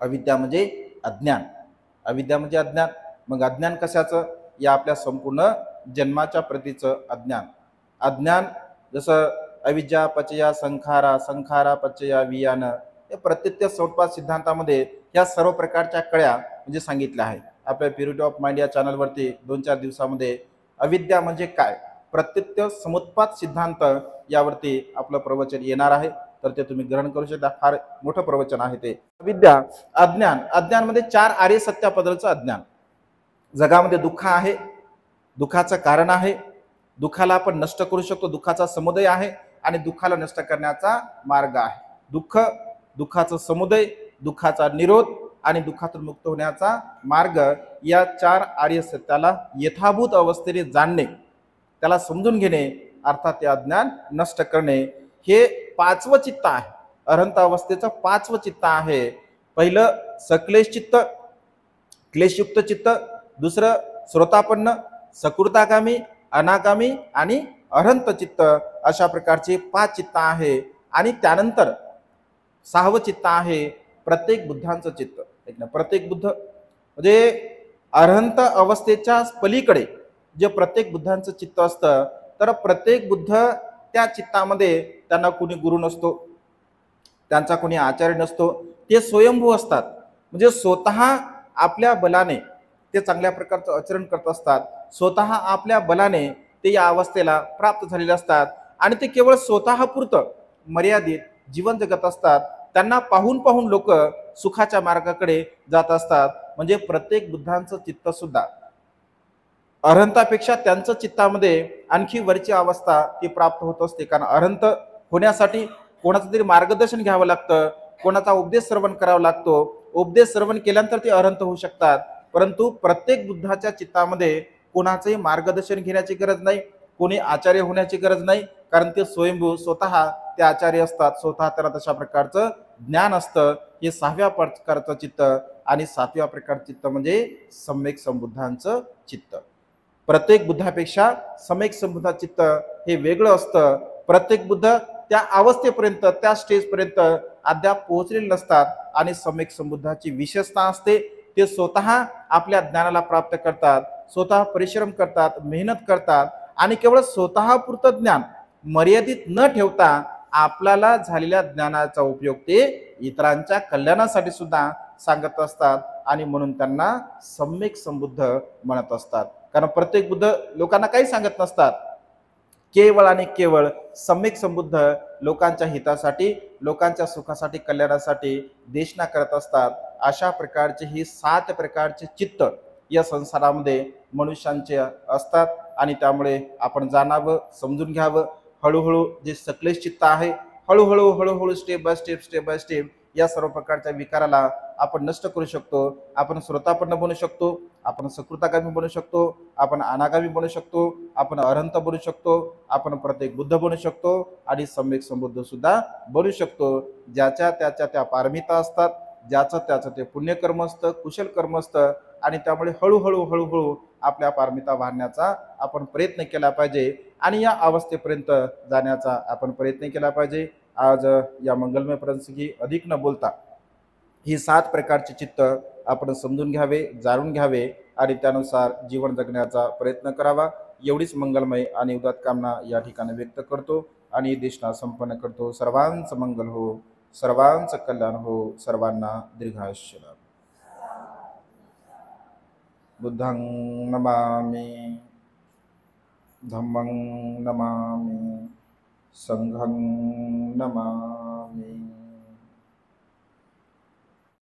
अविद्या म्हणजे अज्ञान. अविद्या म्हणजे अज्ञान. मग अज्ञान कशाचं? या आपल्या संपूर्ण जन्माच्या प्रतीचं अज्ञान. अज्ञान जसं अविद्या पचया संखारा, संखारा पचया वियान, या प्रत्येक सोपान सिद्धांतामध्ये या सर्व प्रकारच्या कळ्या म्हणजे सांगितल्या आहेत. आपल्या प्युरिटी ऑफ माइंड या चॅनलवरती 2-4 दिवसामध्ये अविद्या म्हणजे काय, प्रत्येक समुत्पाद सिद्धांत यावरती आपलं प्रवचन येणार आहे, तर ते तुम्ही ग्रहण करू शकता. फार मोठं प्रवचन आहे ते. अविद्या, अज्ञान. अज्ञानमध्ये 4 आर्य सत्याबद्दलचं अज्ञान. जगामध्ये दुःख आहे, दुःखाचं कारण आहे, दुःखाला आपण नष्ट करू शकतो, दुःखाचा समुदय आहे आणि दुःखाला नष्ट करण्याचा मार्ग आहे. दुःख, दुःखाचं समुदय, दुःखाचा निरोध आणि दुःखातून मुक्त होण्याचा मार्ग, या 4 आर्य सत्याला यथाभूत अवस्थेने जाणणे, त्याला समजून घेणे, अर्थात ते अज्ञान नष्ट करणे, हे 5वं चित्त आहे. अरहंत अवस्थेचं 5वं चित्त आहे. पहिलं सक्लेश चित्त, क्लेशयुक्त चित्त. दुसरं श्रोतापन्न, सकृतागामी, अनागामी आणि अरहंत चित्त, अशा प्रकारचे 5 चित्त आहे. आणि त्यानंतर 6वं चित्त आहे प्रत्येक बुद्धांचं चित्त. प्रत्येक बुद्ध म्हणजे अरहंत अवस्थेच्या पलीकडे जे प्रत्येक बुद्धांचं चित्त असतं, तर प्रत्येक बुद्ध त्या चित्तामध्ये त्यांना कोणी गुरु नसतो, त्यांचा कोणी आचार्य नसतो, ते स्वयंभू असतात. म्हणजे स्वतः आपल्या बलाने ते चांगल्या प्रकारचं आचरण करत असतात, स्वतः आपल्या बलाने ते या अवस्थेला प्राप्त झालेले असतात आणि ते केवळ स्वतःपुरतं मर्यादित जीवन जगत असतात. त्यांना पाहून पाहून लोक सुखाच्या मार्गाकडे जात असतात. म्हणजे प्रत्येक बुद्धांचं चित्त सुद्धा अरहंतापेक्षा त्यांचं चित्तामध्ये आणखी वरची अवस्था ती प्राप्त होत असते. कारण अरहंत होण्यासाठी कोणाचं तरी मार्गदर्शन घ्यावं लागतं, कोणाचा उपदेश श्रवण करावा लागतो. उपदेश श्रवण केल्यानंतर ते अरहंत होऊ शकतात. परंतु प्रत्येक बुद्धाच्या चित्तामध्ये कोणाचंही मार्गदर्शन घेण्याची गरज नाही, कोणी आचार्य होण्याची गरज नाही, कारण ते स्वयंभू स्वतः ते आचार्य असतात, स्वतः त्याला तशा प्रकारचं ज्ञान असतं. हे 6व्या प्रकारचं चित्त. आणि 7व्या प्रकारचं चित्त म्हणजे सम्यक संबुद्धांचं चित्त. प्रत्येक बुद्धापेक्षा सम्यक संबुद्ध चित्त हे वेगळं असतं. प्रत्येक बुद्ध त्या अवस्थेपर्यंत, त्या स्टेजपर्यंत अद्याप पोहोचलेले नसतात. आणि सम्यक संबुद्धाची विशेषता असते, ते स्वतः आपल्या ज्ञानाला प्राप्त करतात. स्वतः परिश्रम करतात, मेहनत करतात आणि केवळ स्वतःपुरतं ज्ञान मर्यादित न ठेवता आपल्याला झालेल्या ज्ञानाचा उपयोग ते इतरांच्या कल्याणासाठी सुद्धा सांगत असतात आणि म्हणून त्यांना सम्यक संबुद्ध म्हणत असतात. कारण प्रत्येक बुद्ध लोकांना काही सांगत नसतात, केवळ आणि केवळ सम्यक संबुद्ध लोकांच्या हितासाठी, लोकांच्या सुखासाठी, कल्याणासाठी देशना करत असतात. अशा प्रकारचे ही 7 प्रकारचे चित्त या संसारामध्ये मनुष्यांचे असतात आणि त्यामुळे आपण जाणावं, समजून घ्यावं. हळूहळू जे सकलेश चित्त आहे, हळूहळू स्टेप बाय स्टेप या सर्व प्रकारच्या विकाराला आपण नष्ट करू शकतो. आपण श्रोतापन्न बनू शकतो, आपण सकृतागामी बनू शकतो, आपण अनागामी बनू शकतो, आपण अरहंत बनू शकतो, आपण प्रत्येक बुद्ध बनू शकतो आणि सम्यक संबुद्ध सुद्धा बनू शकतो. ज्याच्या त्याच्या त्या पारमिता असतात, ज्याचं त्याचं ते पुण्यकर्म असतं, कुशल कर्म असतं आणि त्यामुळे हळूहळू आपल्या पारमिता वाढण्याचा आपण प्रयत्न केला पाहिजे आणि या अवस्थेपर्यंत जाण्याचा आपण प्रयत्न केला पाहिजे. आज या मंगलमय प्रसंगी अधिक न बोलता ही 7 प्रकारचे चित्त आपण समजून घ्यावे, जाणून घ्यावे आणि त्यानुसार जीवन जगण्याचा प्रयत्न करावा. एवढीच मंगलमय आणि उदात्त कामना या ठिकाणी व्यक्त करतो आणि देशना संपन्न करतो. सर्वांचं मंगल हो, सर्वांचं कल्याण हो, सर्वांना दीर्घायुष्य लाभो. बुद्धं नमामि, धम्मं नमामि, संघं नमामि.